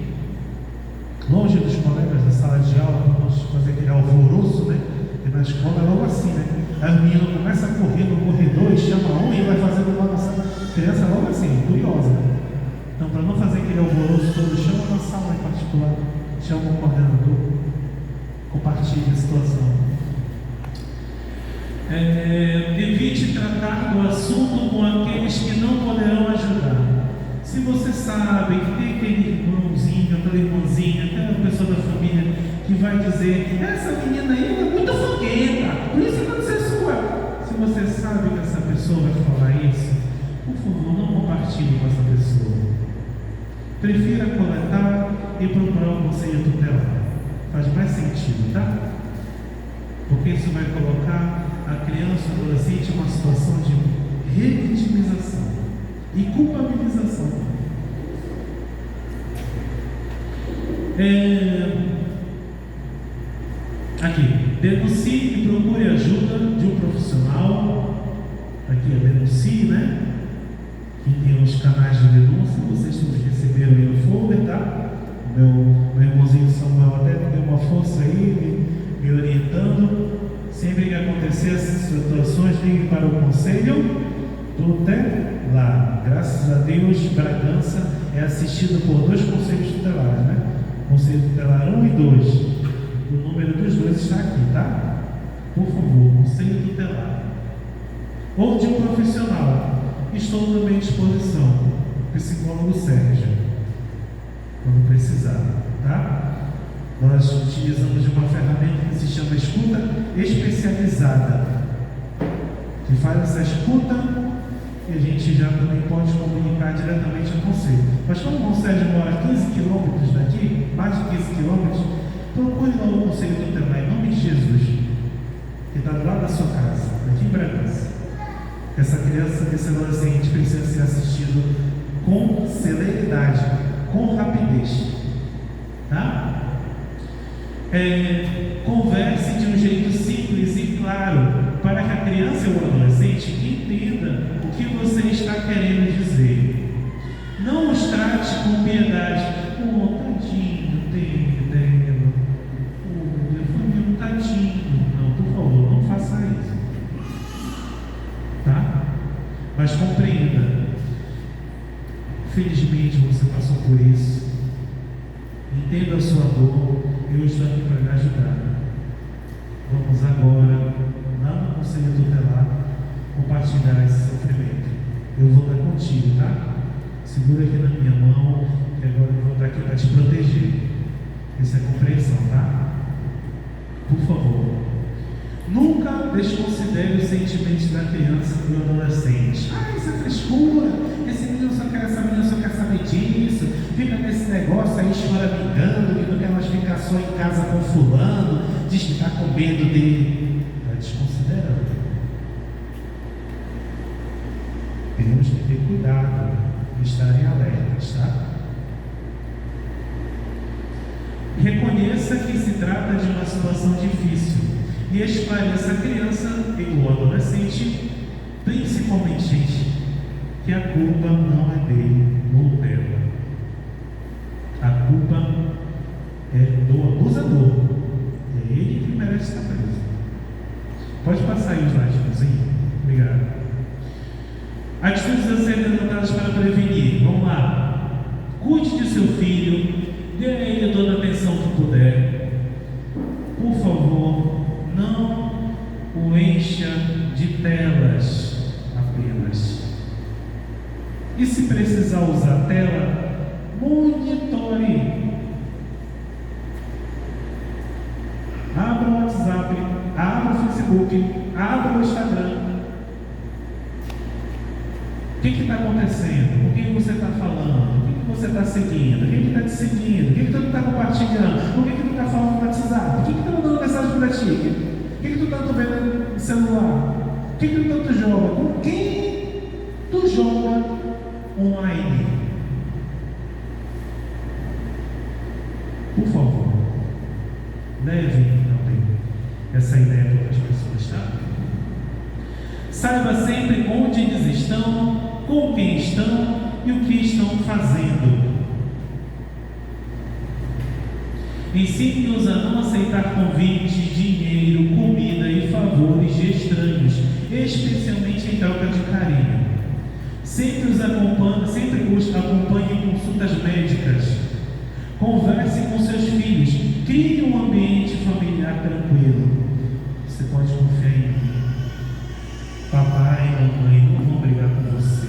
Longe dos colegas da sala de aula, vamos fazer aquele alvoroço, né? E na escola é logo assim, né? Aí o menino começa a correr no corredor e chama um e vai fazendo lá na sala. Criança é logo assim, curiosa. Então, para não fazer aquele alvoroço todo, chama na sala em particular, chama o coordenador, compartilha a situação. Evite tratar do assunto com aqueles que não poderão ajudar. Se você sabe que tem aquele irmãozinho, aquela irmãzinha, aquela pessoa da família que vai dizer: essa menina aí é muito fogueta, por isso que não sei sua. Se você sabe que essa pessoa vai falar isso, por favor, não compartilhe com essa pessoa. Prefira coletar e procurar o conselho tutelar. Faz mais sentido, tá? Porque isso vai colocar a criança ou adolescente em uma situação de revitimização e culpabilização. Aqui, denuncie e procure ajuda de um profissional. Aqui, denuncie, né? Aqui tem os canais de denúncia, vocês todos receberam aí no folder, tá? Meu irmãozinho Samuel até deu uma força aí, me orientando. Sempre que acontecer essas situações, ligue para o Conselho Tutelar. Graças a Deus, Bragança é assistido por 2 conselhos tutelares, né? Conselho Tutelar 1 e 2. O número dos 2 está aqui, tá? Por favor, Conselho Tutelar. Ou de um profissional. Estou também à disposição. Psicólogo Sérgio. Quando precisar, tá? Nós utilizamos de uma ferramenta que se chama escuta especializada, que faz essa escuta e a gente já também pode comunicar diretamente ao conselho. Mas como o irmão Sérgio mora a 15 quilômetros daqui, mais de 15 quilômetros, procure lá o conselho tutelar em nome de Jesus, que está do lado da sua casa, aqui em Bragança. Essa criança, esse adolescente precisa ser assistido com celeridade, com rapidez, tá? Converse de um jeito simples e claro, para que a criança ou o adolescente entenda o que você está querendo dizer. Não os trate com piedade. Tadinho dela. Foi um tadinho. Não, por favor, não faça isso. Tá? Mas compreenda. Felizmente você passou por isso. Entenda a sua dor. Eu estou aqui para lhe ajudar. Vamos agora, lá no Conselho Tutelar, compartilhar esse sofrimento. Eu vou estar contigo, tá? Segura aqui na minha mão, que agora eu vou estar aqui para te proteger. Isso é compreensão, tá? Por favor. Nunca desconsidere os sentimentos da criança e do adolescente. Isso é frescura. Esse menino só quer, essa menina só quer saber disso. fica nesse negócio aí choramingando, que não quer mais ficar só em casa com fulano, diz que está com medo dele. Está desconsiderando. Temos que ter cuidado e estarem alertas, tá? Reconheça que se trata de uma situação difícil e esclareça a criança e o adolescente, principalmente, que a culpa não é dele ou dela. A culpa é do abusador. É ele que merece estar preso. Pode passar aí os slide, obrigado. Atitudes a serem adotadas para prevenir. Vamos lá. Cuide de seu filho, dê a ele toda a atenção que puder. Por favor, não o encha de telas apenas. E se precisar usar tela, monitore. Abra o WhatsApp, abra o Facebook, abra o Instagram. O que está acontecendo? Com quem você está falando? O que você está seguindo? Quem está te seguindo? O que tu está compartilhando? O que tu está falando no WhatsApp? O que está mandando mensagem para ti? O que tu está vendo no celular? O que tu joga? Com quem tu joga online? Por favor, leve também essa ideia para outras pessoas, tá? Saiba sempre onde eles estão, com quem estão e o que estão fazendo. Ensine-os a não aceitar convites, dinheiro, comida e favores de estranhos, especialmente em troca de carinho. Sempre os acompanhe em consultas médicas. Converse com seus filhos. Crie um ambiente familiar tranquilo. Você pode confiar em mim. Papai e mamãe não vão brigar com você.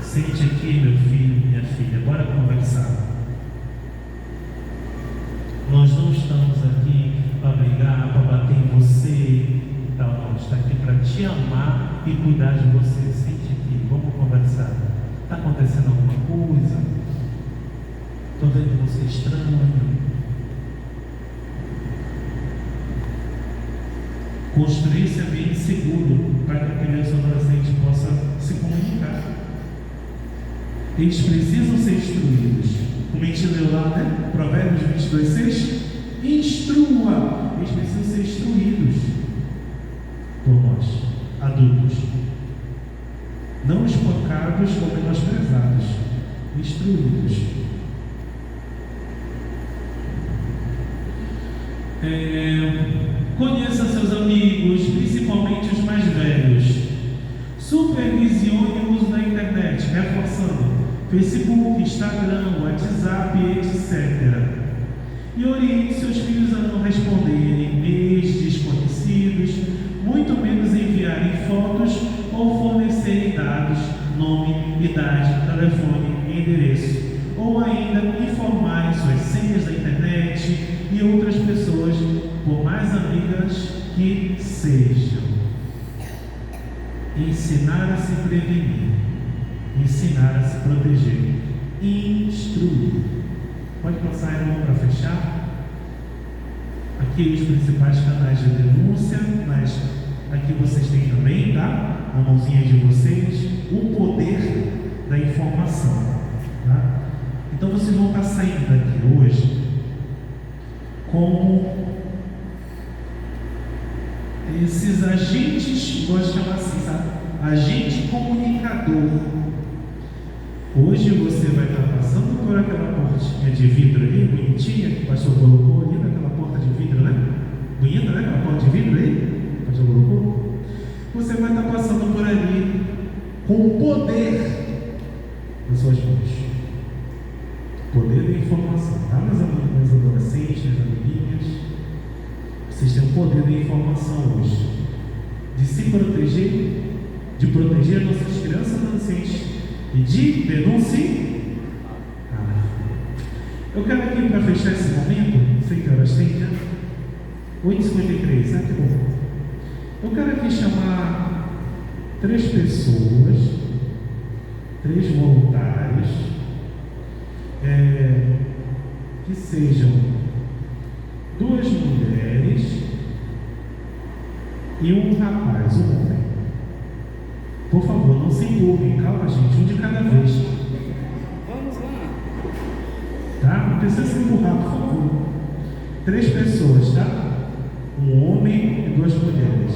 Sente aqui, meu filho, minha filha. Bora conversar. Nós não estamos aqui para brigar, para bater em você e tal. Não, está aqui para te amar e cuidar de você. Sente aqui, vamos conversar. Está acontecendo alguma coisa? Estou vendo você estranho. Construir esse ambiente seguro para que a criança ou adolescente possa se comunicar. Eles precisam ser instruídos. Como a gente leu lá, né? Provérbios 22:6. Instrua. Eles precisam ser instruídos por nós, adultos. Não espancados ou menosprezados. Instruídos. Conheça seus amigos, principalmente os mais velhos. Supervisione o uso da internet, reforçando Facebook, Instagram, WhatsApp, etc. E oriente seus filhos a não responderem e-mails desconhecidos, muito menos enviarem fotos ou fornecerem dados, nome, idade, telefone e endereço, ou ainda informarem suas senhas da internet e outras pessoas, por mais amigas que sejam. Ensinar a se prevenir, ensinar a se proteger, instruir. Pode passar, irmão, para fechar? Aqui os principais canais de denúncia, mas aqui vocês têm também, tá? Na mãozinha de vocês, o poder da informação, tá? Então vocês vão estar saindo daqui hoje como esses agentes, gosto de chamar assim, sabe? Agente comunicador. Hoje você vai estar passando por aquela portinha de vidro ali, bonitinha, que o pastor colocou ali, naquela porta de vidro, né? Bonita, né? Aquela porta de vidro aí, o pastor colocou. Você vai estar passando por ali com o poder das suas mãos. Poder da informação, tá? Meus adolescentes, minhas amiguinhas, vocês têm o poder da informação hoje, de se proteger, de proteger nossas crianças e adolescentes e de denunciar. Eu quero aqui, para fechar esse momento, não sei que horas tem, né? 8h53, né? Que bom. Eu quero aqui chamar 3 pessoas, 3 voluntários, que sejam 2 mulheres e um rapaz, um homem. Por favor, não se empurrem, calma gente, um de cada vez. Vamos lá. Tá? Não precisa se empurrar, por favor. 3 pessoas, tá? Um homem e 2 mulheres.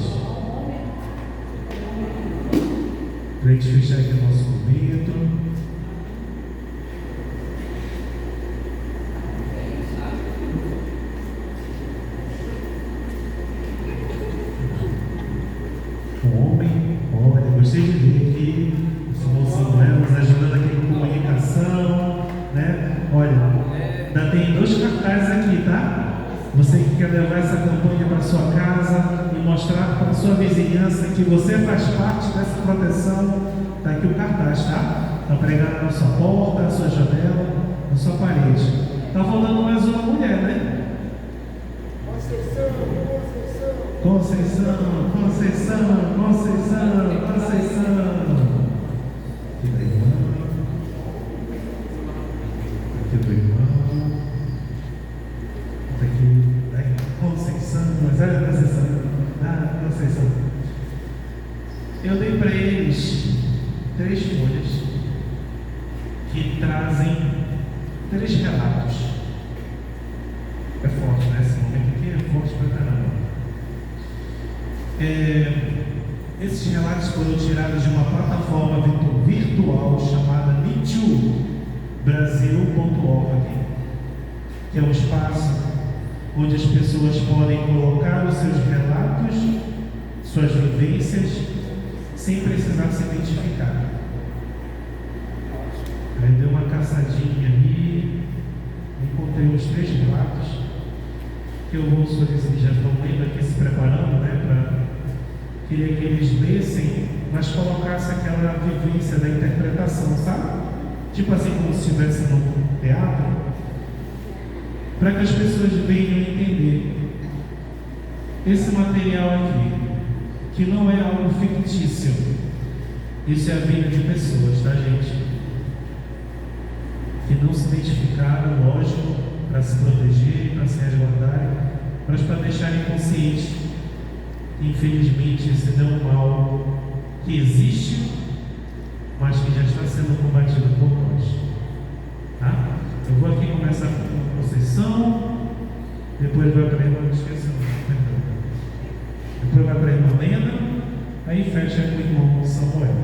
Para a gente fechar aqui o nosso momento. Gostei de ver aqui esse mocinho, né, nos ajudando aqui com comunicação, né? Olha, ainda tem 2 cartazes aqui, tá? Você que quer levar essa campanha para sua casa e mostrar para a sua vizinhança que você faz parte dessa proteção, tá aqui o cartaz, tá? Está pregado na sua porta, na sua janela, na sua parede. Tá faltando mais uma mulher, né? Conceição. Aqui do irmão. Aqui, Conceição. Eu dei para eles 3 folhas que trazem 3 relatos. É forte, né? Esse momento aqui é forte pra caramba. Esses relatos foram tirados de uma plataforma virtual chamada MeTooBrasil.org, que é um espaço onde as pessoas podem colocar os seus relatos, suas vivências, sem precisar se identificar. Aí dei uma caçadinha ali, encontrei uns 3 relatos que eu vou solicitar, já estão lendo aqui, se preparando, né, queria que eles lessem, mas colocassem aquela vivência da interpretação, sabe? Tipo assim, como se estivesse no teatro, para que as pessoas venham entender esse material aqui, que não é algo fictício, isso é a vida de pessoas, tá, gente? Que não se identificaram, lógico, para se proteger, para se resguardarem, mas para deixarem conscientes que, infelizmente, esse é um mal que existe, mas que já está sendo combatido por nós. Tá? Eu vou aqui começar com a Conceição, depois vai para a irmã, depois vai para a irmã Lena, aí fecha com o irmão Samuel.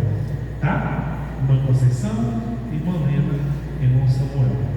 Tá? Irmã Conceição, irmã Lena, irmão Samuel.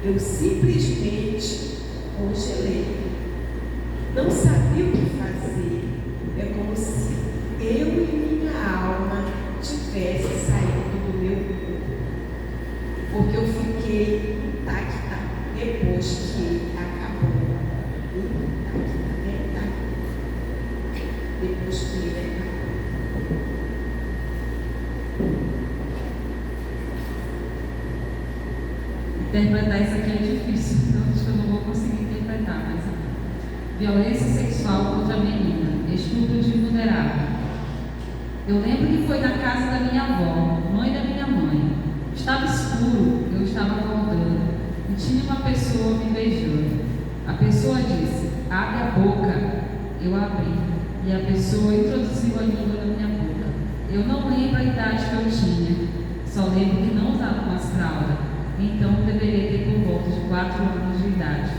Eu simplesmente congelei. Não sabia o que fazer. É como se eu e minha alma tivesse saído do meu corpo. Porque eu fiquei intacta depois que acabou. Intacta. Depois que ele acabou. Interpretar isso aqui é difícil, então acho que eu não vou conseguir interpretar, mas violência sexual contra a menina, estupro de vulnerável. Eu lembro que foi na casa da minha avó, mãe da minha mãe. Estava escuro, eu estava acordando e tinha uma pessoa me beijando. A pessoa disse: abre a boca. Eu abri e a pessoa introduziu a língua na minha boca. Eu não lembro a idade que eu tinha, só lembro que não usava mais fralda. Então deveria ter por volta de 4 anos de idade.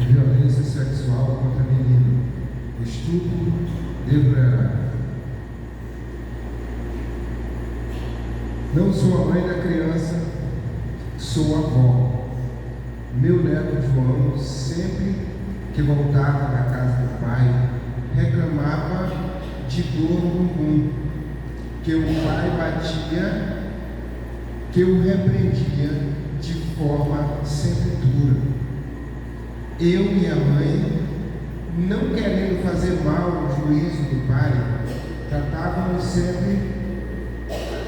Violência sexual contra menino, estupro deplorável. Não sou a mãe da criança, sou a avó. Meu neto João, sempre que voltava da casa do pai, reclamava de dor no bumbum, que o pai batia, que o repreendia de forma sempre dura. Eu e a mãe, não querendo fazer mal ao juízo do pai,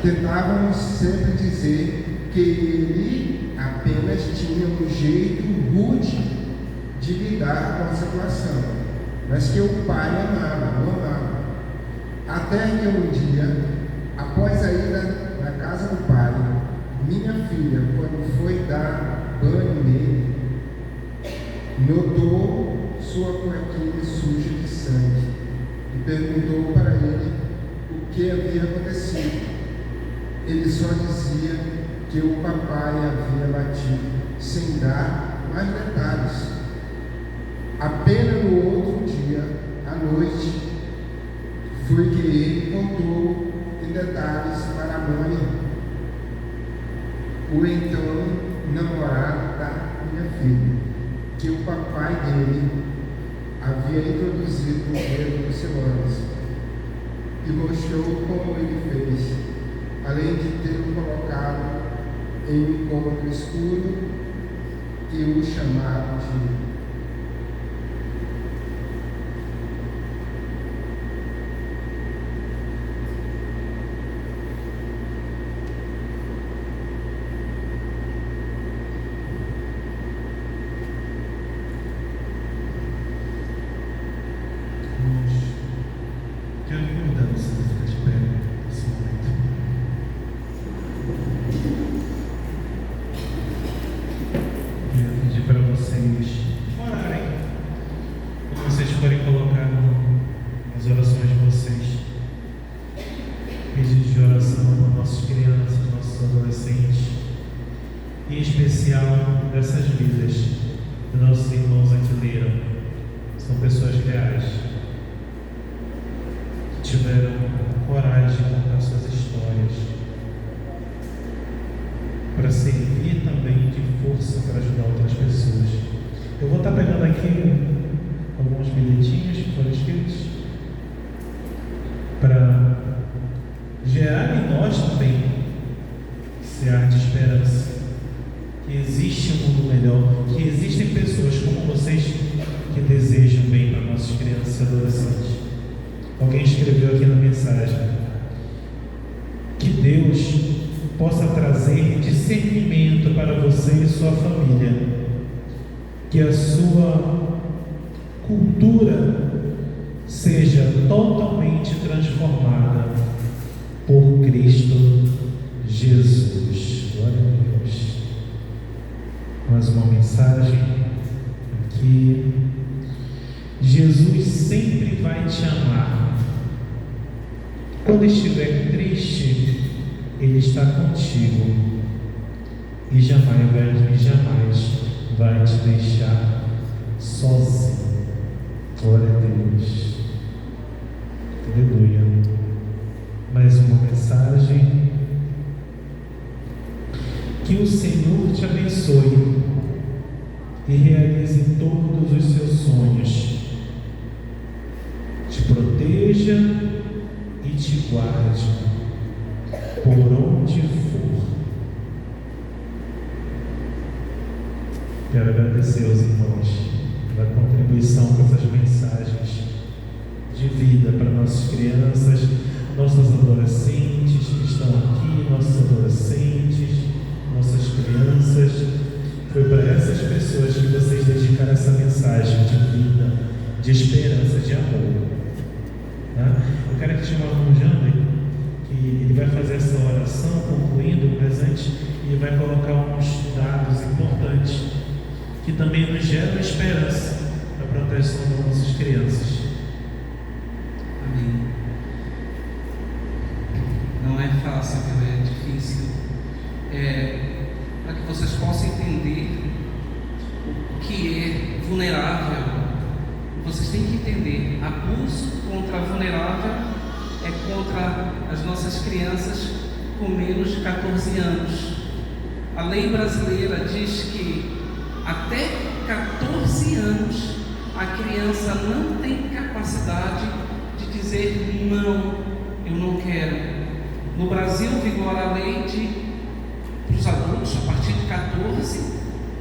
tentávamos sempre dizer que ele apenas tinha um jeito rude de lidar com a situação, mas que o pai amava, o amava. Até que um dia, após a ida na casa do pai, minha filha, quando foi dar banho nele, notou sua cuequinha suja de sangue e perguntou para ele o que havia acontecido. Ele só dizia que o papai havia batido, sem dar mais detalhes. Apenas no outro dia, à noite, foi que ele contou em detalhes para a mãe, o então namorado da minha filha, que o papai dele havia introduzido o dedo no seu ânus e mostrou como ele fez, além de ter o colocado em um cômodo escuro e o chamado de em especial dessas vidas dos nossos irmãos aqui leram. São pessoas reais que tiveram coragem de contar suas histórias para servir também de força para ajudar outras pessoas. Eu vou estar pegando aqui alguns bilhetinhos que foram escritos para gerar em nós também esse ar de esperança. Que existe um mundo melhor, que existem pessoas como vocês que desejam bem para nossas crianças e adolescentes. Alguém escreveu aqui na mensagem que Deus possa trazer discernimento para você e sua família, que a sua cultura seja totalmente transformada por Cristo Jesus. Glória a Deus. Mais uma mensagem aqui. Jesus sempre vai te amar. Quando estiver triste, Ele está contigo e jamais vai te deixar sozinho. Glória a Deus. Aleluia. Mais uma mensagem. e realize todos os seus sonhos, te proteja e te guarde por onde for. Quero agradecer aos irmãos pela contribuição com essas mensagens de vida para nossas crianças, nossas adolescentes que estão aqui, nossos adolescentes, nossas crianças. Foi para essas pessoas que vocês dedicaram essa mensagem de vida, de esperança, de amor. Tá? Eu quero aqui chamar o Jander, que ele vai fazer essa oração concluindo, mas antes ele vai colocar uns dados importantes que também nos geram esperança para a proteção das nossas crianças. Amém. Não é fácil, é difícil. Para que vocês possam entender o que é vulnerável, vocês têm que entender: abuso contra a vulnerável é contra as nossas crianças com menos de 14 anos. A lei brasileira diz que até 14 anos a criança não tem capacidade de dizer não, eu não quero. No Brasil vigora a lei para os adultos a partir de 14,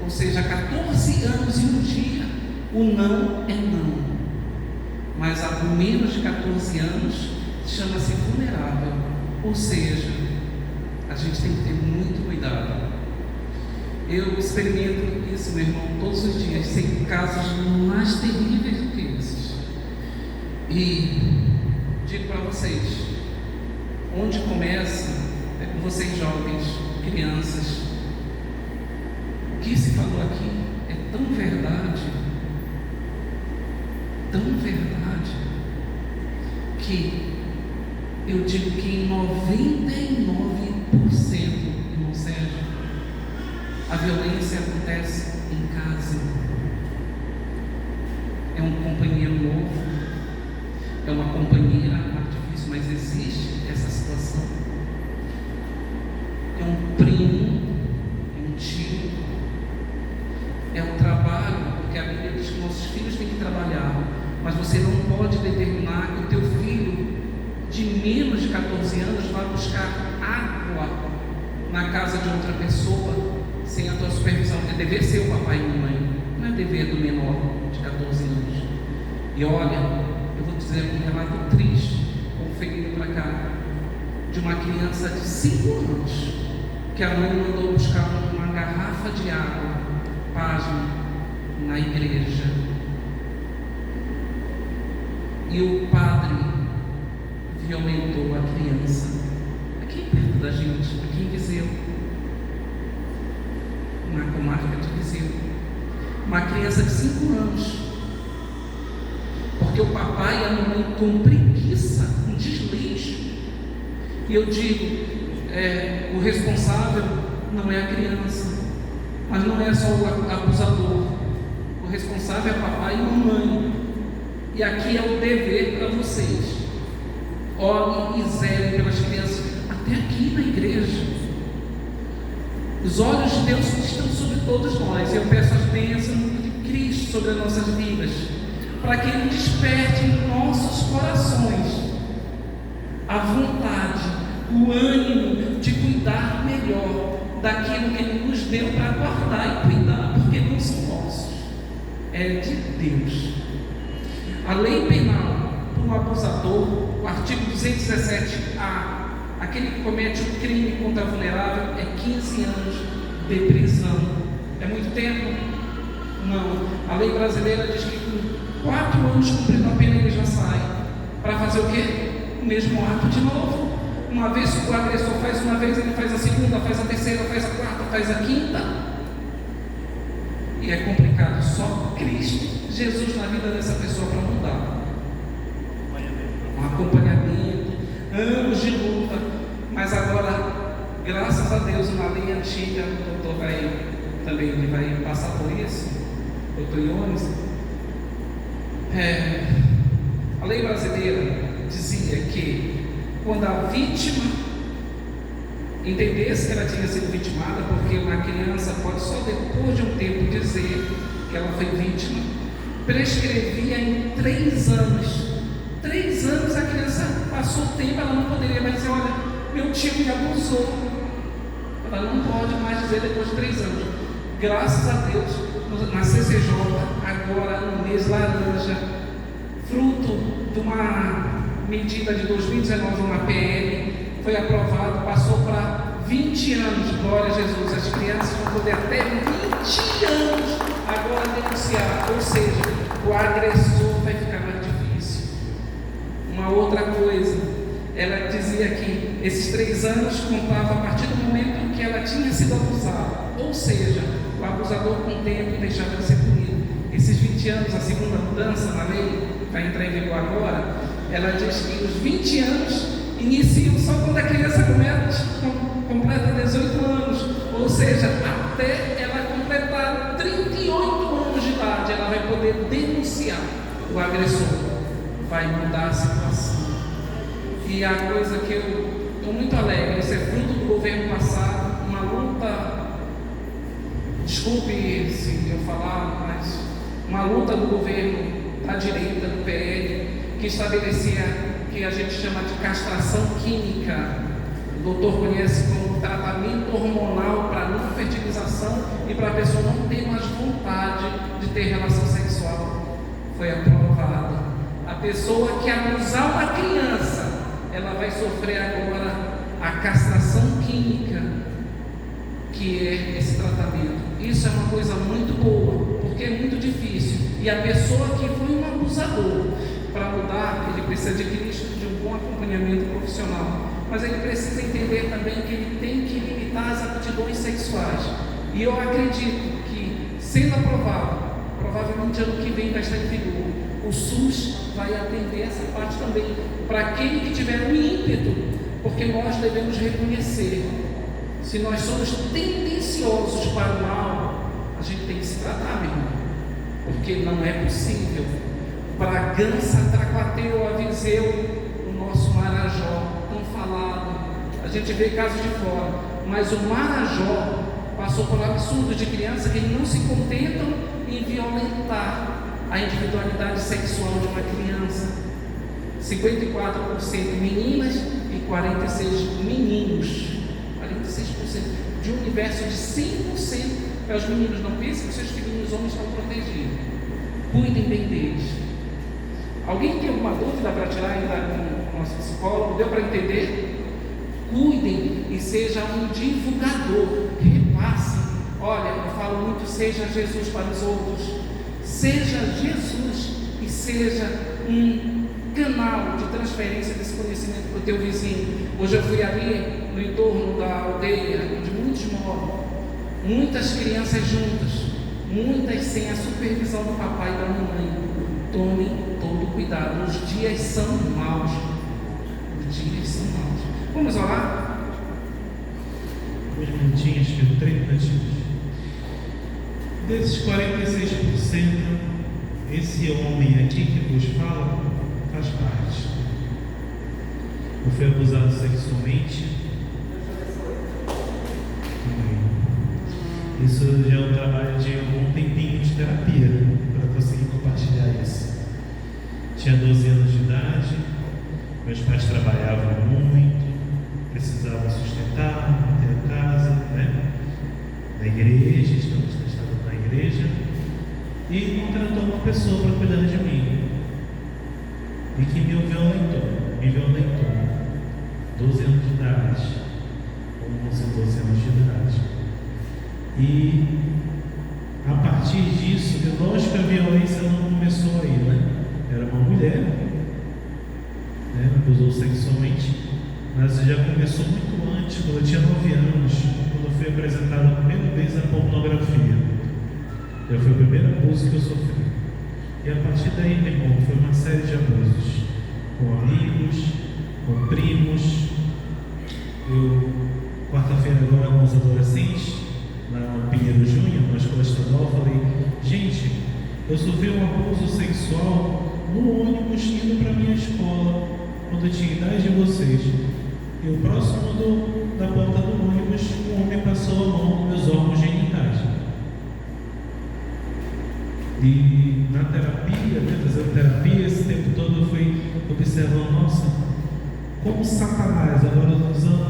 ou seja, 14 anos e um dia, o não é não. Mas a menos de 14 anos chama-se vulnerável, ou seja, a gente tem que ter muito cuidado. Eu experimento isso, meu irmão, todos os dias. Tem casos mais terríveis do que esses. E digo para vocês, onde começa é com vocês jovens, crianças. O que se falou aqui é tão verdade, que eu digo que em 99%, irmão Sérgio, a violência acontece em casa. É um companheiro novo, é uma companheira, muito difícil, mas existe essa situação. É um primo, é um tio, é o trabalho, porque a Bíblia diz que nossos filhos têm que trabalhar, mas você não pode determinar que o teu filho de menos de 14 anos vá buscar água na casa de outra pessoa sem a tua supervisão. É dever seu papai e mamãe, não é dever do menor de 14 anos. E olha, eu vou dizer um relato triste, conferido para cá, de uma criança de 5 anos, que a mãe mandou buscar uma garrafa de água, pasme, na igreja. E o padre violentou a criança, aqui perto da gente, aqui em Viseu, na comarca de Viseu, uma criança de 5 anos, porque o papai e a mamãe com preguiça, com desleixo. E eu digo, o responsável não é a criança, mas não é só o abusador, o responsável é papai e mamãe. E aqui é o dever para vocês: olhem e zelem pelas crianças, até aqui na igreja. Os olhos de Deus estão sobre todos nós. Eu peço as bênçãos de Cristo sobre as nossas vidas, para que Ele desperte em nossos corações a vontade, o ânimo de cuidar melhor daquilo que Ele nos deu para guardar e cuidar, porque não são nossos, é de Deus. A lei penal para um abusador, o artigo 217A, aquele que comete um crime contra a vulnerável, é 15 anos de prisão. É muito tempo? Não. A lei brasileira diz que com 4 anos cumprindo a pena ele já sai. Para fazer o quê? O mesmo ato de novo. Uma vez que o agressor faz uma vez, ele faz a segunda, faz a terceira, faz a quarta, faz a quinta. E é complicado. Só Cristo Jesus na vida dessa pessoa para mudar. Um acompanhamento, anos de luta, mas agora, graças a Deus, na lei antiga, o doutor também vai passar por isso, doutor Iones. A lei brasileira dizia que quando a vítima entendesse que ela tinha sido vitimada, porque uma criança pode só depois de um tempo dizer que ela foi vítima, prescrevia em 3 anos. 3 anos a criança passou o tempo, ela não poderia mais dizer, olha, meu tio me abusou. Ela não pode mais dizer depois de 3 anos. Graças a Deus, na CCJ, agora no mês laranja, fruto de uma medida de 2019, uma PL, foi aprovado, passou para 20 anos, glória a Jesus. As crianças vão poder até 20 anos agora denunciar, ou seja, o agressor vai ficar mais difícil. Uma outra coisa, ela dizia que esses 3 anos contavam a partir do momento em que ela tinha sido abusada, ou seja, o abusador com o tempo deixava de ser punido. Esses 20 anos, a segunda mudança na lei, vai entrar em vigor agora, ela diz que os 20 anos iniciam só quando a criança completa 18 anos, ou seja, até ela completar 38 anos de idade, ela vai poder denunciar o agressor, vai mudar a situação. E a coisa que eu estou muito alegre, isso é fruto do governo passado, uma luta, desculpe se eu falar, mas uma luta do governo da direita, do PL, que estabelecia que a gente chama de castração química. O doutor conhece como tratamento hormonal para não fertilização e para a pessoa não ter mais vontade de ter relação sexual. Foi aprovado. A pessoa que abusar uma criança, ela vai sofrer agora a castração química, que é esse tratamento. Isso é uma coisa muito boa, porque é muito difícil. E a pessoa que foi um abusador, para mudar, ele precisa de Cristo, de um bom acompanhamento profissional. Mas ele precisa entender também que ele tem que limitar as aptidões sexuais. E eu acredito que, sendo aprovado, provavelmente ano que vem vai estar em vigor, o SUS vai atender essa parte também, para aquele que tiver um ímpeto, porque nós devemos reconhecer, se nós somos tendenciosos para o mal, a gente tem que se tratar, meu irmão, porque não é possível. Bragança, Tracuateu, Aviseu, o nosso Marajó, tão falado, a gente vê casos de fora, mas o Marajó passou por um absurdo de criança que não se contentam em violentar a individualidade sexual de uma criança. 54% meninas e 46% meninos. 46% de um universo de 100% para os meninos. Não pensem que seus filhinhos homens estão protegidos. Cuidem bem deles. Alguém tem alguma dúvida para tirar ainda com o nosso psicólogo? Deu para entender? Cuidem e seja um divulgador. Repasse. Olha, eu falo muito, seja Jesus para os outros. Seja Jesus e seja um canal de transferência desse conhecimento para o teu vizinho. Hoje eu fui ali no entorno da aldeia, onde muitos moram, muitas crianças juntas, muitas sem a supervisão do papai e da mamãe. Tomem todo cuidado, os dias são maus. Os dias são maus. Vamos orar? 2 minutinhos, filho, 3 minutinhos. Desses 46%, esse homem aqui que vos fala faz parte. Eu fui abusado sexualmente. Isso já é um trabalho de algum tempinho de terapia para conseguir compartilhar isso. Tinha 12 anos de idade, meus pais trabalhavam muito, precisavam sustentar, manter a casa, né? Na igreja, estamos na igreja, e contratou uma pessoa para cuidar de mim, e que me violentou, 12 anos de idade, 11, 12 anos de idade, e a partir disso, é lógico que a violência não começou aí, né? Era uma mulher, né? Abusou sexualmente, mas já começou muito antes, quando eu tinha 9 anos, quando eu fui apresentado a primeira vez a pornografia. Já foi o primeiro abuso que eu sofri. E a partir daí, meu irmão, foi uma série de abusos. Com amigos, com primos. Eu, quarta-feira agora, com os adolescentes, lá no Pinheiro Júnior, na escola estadual, falei, gente, eu sofri um abuso sexual no ônibus indo para a minha escola, quando eu tinha a idade de vocês. E o próximo da porta do ônibus, um homem passou a mão nos meus órgãos genitais. na terapia, fazendo terapia, esse tempo todo eu fui observando, nossa, como Satanás, agora usando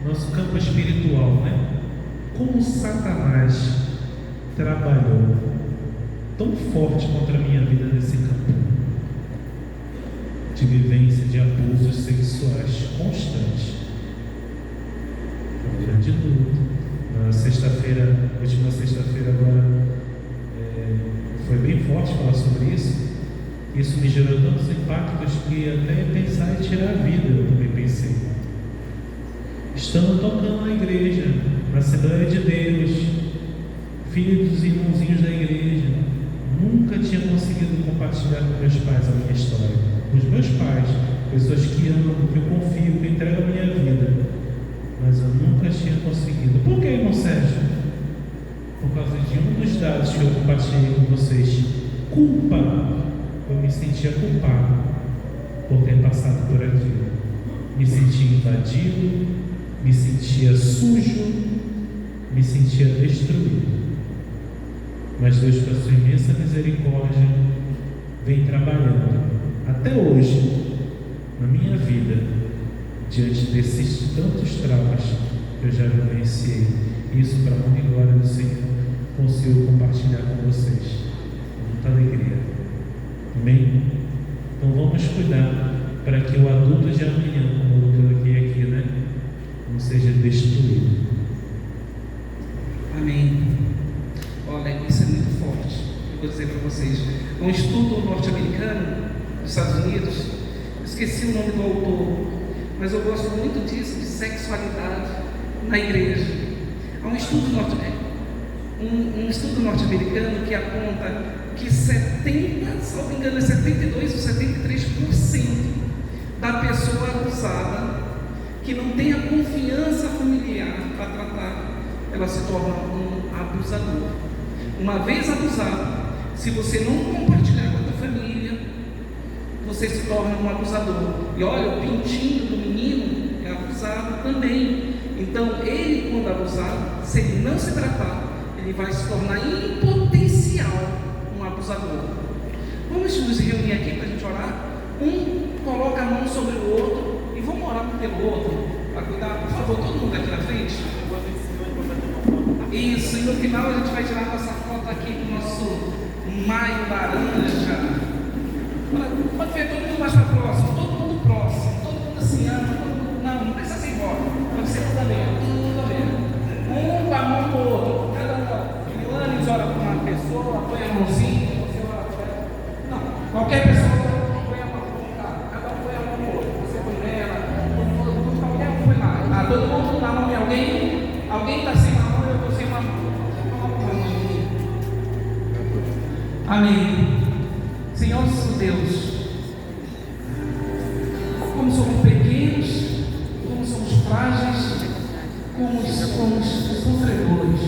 nosso campo espiritual, né? Como Satanás trabalhou tão forte contra a minha vida nesse campo de vivência de abusos sexuais constantes. Uma grande luta. Na sexta-feira, última sexta-feira agora, foi bem forte falar sobre isso. Isso me gerou tantos impactos que até pensar em tirar a vida, eu também pensei. Estando tocando na igreja, na Assembleia de Deus, filho dos irmãozinhos da igreja, nunca tinha conseguido compartilhar com meus pais a minha história. Com os meus pais, pessoas que amam, que eu confio, que eu entrego a minha vida. Mas eu nunca tinha conseguido. Por que, irmão Sérgio? Por causa de um dos dados que eu compartilhei com vocês. Culpa. Eu me sentia culpado por ter passado por aquilo. Me sentia invadido, me sentia sujo, me sentia destruído. Mas Deus, com a sua imensa misericórdia, vem trabalhando até hoje na minha vida, diante desses tantos traumas que eu já vivenciei. Isso, para a honra e glória do Senhor, consigo compartilhar com vocês com muita alegria. Amém? Então vamos cuidar para que o adulto de amanhã, como eu coloquei aqui, né, não seja destruído. Amém. Olha, isso é muito forte. Eu vou dizer para vocês. Um estudo norte-americano dos Estados Unidos, eu esqueci o nome do autor, mas eu gosto muito disso, de sexualidade na igreja. Há um estudo norte-americano que aponta que 70, salvo engano, 72 ou 73% da pessoa abusada que não tem a confiança familiar para tratar, ela se torna um abusador. Uma vez abusado, se você não compartilhar com a tua família, você se torna um abusador. E olha, o pintinho do menino é abusado também. Então, ele, quando abusado, se ele não se tratar, ele vai se tornar em potencial um abusador. Vamos nos reunir aqui para a gente orar. Um coloca a mão sobre o outro e vamos orar pelo outro, para cuidar. Por favor, todo mundo aqui na frente. Isso, e no final a gente vai tirar nossa foto aqui do nosso maio laranja. Pode ver todo mundo mais para próximo, todo mundo se ama, todo mundo. Não precisa ser embora. Pode ser tudo bem. Um com a mão do outro. Cada um. Milane ora com uma pessoa, põe a mãozinha, você ora com ela. Não, qualquer pessoa põe a mão com o cara. Cada um põe a mão no outro. Você põe nela, qualquer um põe lá. Todo mundo na mão de alguém. Alguém está sem uma mão, eu estou sem uma mão. Amém. Senhor nosso Deus, como somos pequenos, como somos frágeis, como somos sofredores.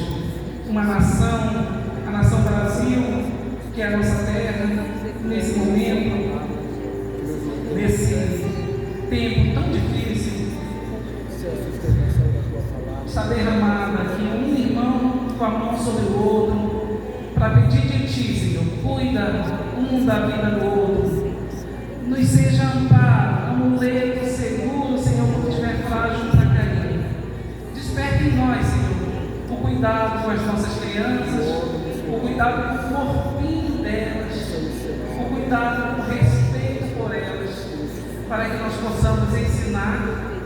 Uma nação, a nação Brasil, que é a nossa terra, nesse momento, nesse tempo tão difícil, está derramada aqui um irmão com a mão sobre o outro, para pedir de Ti, Senhor, cuida um da vida do outro, nos seja amparo, amuleto seguro, Senhor, quando estiver frágil para cair. Desperte em nós, Senhor, o cuidado com as nossas crianças, o cuidado com o corpinho delas, o cuidado, o respeito por elas, para que nós possamos ensinar,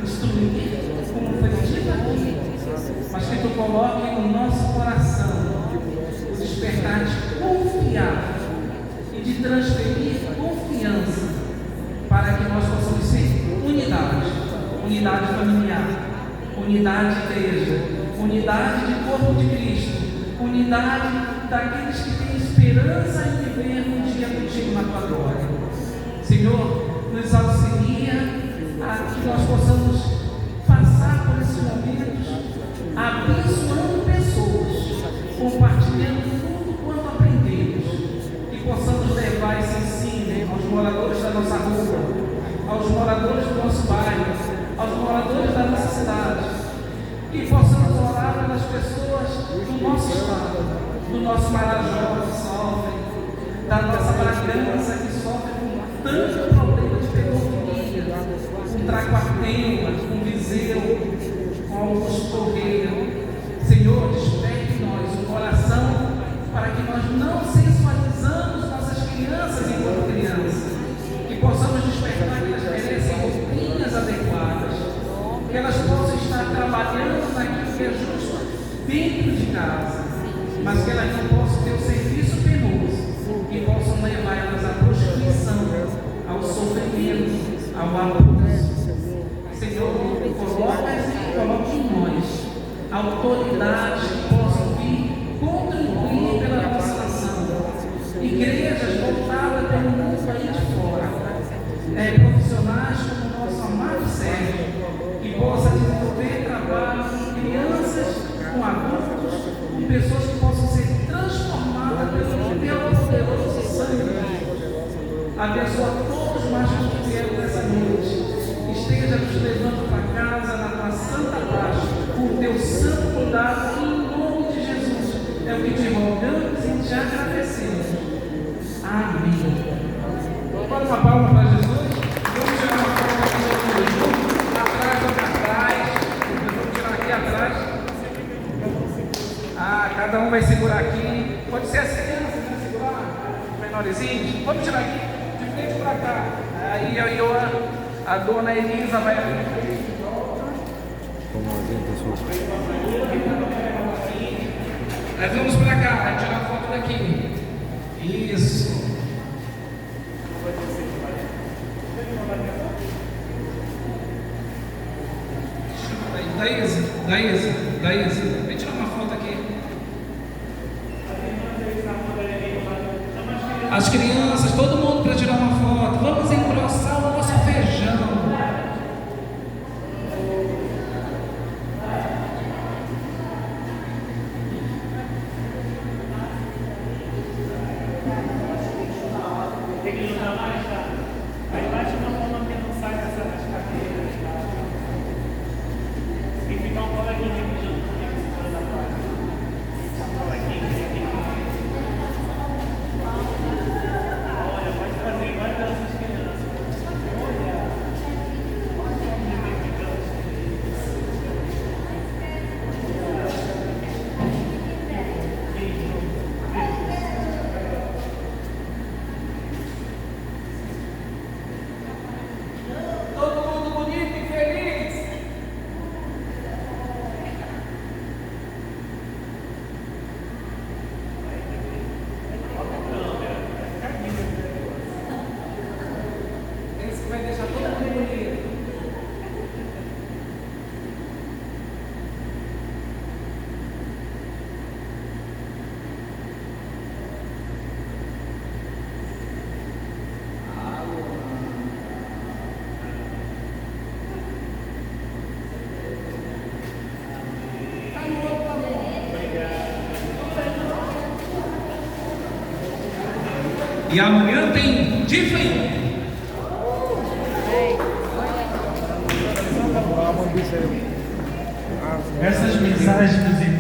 instruir, como foi dito aqui, mas que Tu coloque no nosso coração o despertar de confiar e de transferir confiança, para que nós possamos ser unidade familiar, unidade de igreja, unidade de corpo de Cristo, unidade daqueles que têm esperança em viver um dia contigo na Tua glória. Senhor, nos auxilia a que nós possamos passar por esses momentos abençoando pessoas, compartilhando tudo quanto aprendemos, e possamos levar esse ensino aos moradores da nossa rua, aos moradores do nosso bairro, aos moradores da nossa cidade, e possamos orar pelas pessoas do nosso estado, do nosso Marajó que sofrem, da nossa criança que sofre com tanto problema de pedofilia, com traquatema, com viseu, com Augusto Correia. Senhor, desperte em nós o coração para que nós não sensualizamos nossas crianças enquanto crianças, que possamos despertar que elas merecem doutrinas adequadas, que elas possam estar trabalhando naquilo que é justo dentro de casa, mas que elas não possam ter o serviço penoso e possam levar elas à prostituição, ao sofrimento, ao abuso. Senhor, coloque em nós autoridades que possam vir contribuir pela nossa nação, igrejas voltadas pelo mundo aí de fora, profissionais como o nosso amado Sérgio, que possa desenvolver trabalho com crianças, com adultos, com pessoas que possam ser transformadas pelo teu poderoso sangue. Abençoa todos mais que vieram nessa noite. Esteja nos levando para casa na tua santa paz, com o teu santo cuidado, em nome de Jesus. É o que te rogamos e te agradecemos. Amém. Bora uma palma para Jesus. Vamos tirar uma palma aqui todo mundo. Atrás. Vamos tirar aqui atrás. Cada um vai segurar aqui. Pode ser as crianças, né? Segurar os menorzinhos. Vamos tirar aqui de frente para cá. Aí a dona Elisa vai abrir. Nós vamos para cá, vai tirar foto daqui. Isso. Daísa, vem tirar uma foto aqui. As crianças, todo mundo para tirar uma foto. Vamos engrossar o nosso feijão. Tem que juntar mais, tá? Aí baixa uma forma que não sai dessa cadeiras, tá? Tem que ficar um coleguinho aqui junto comigo, segurando a placa. Um coleguinho aqui. Olha, pode fazer igual essas crianças. Olha. Vai deixar todo mundo bonito. E amanhã tem diferente. Essas mensagens dos irmãos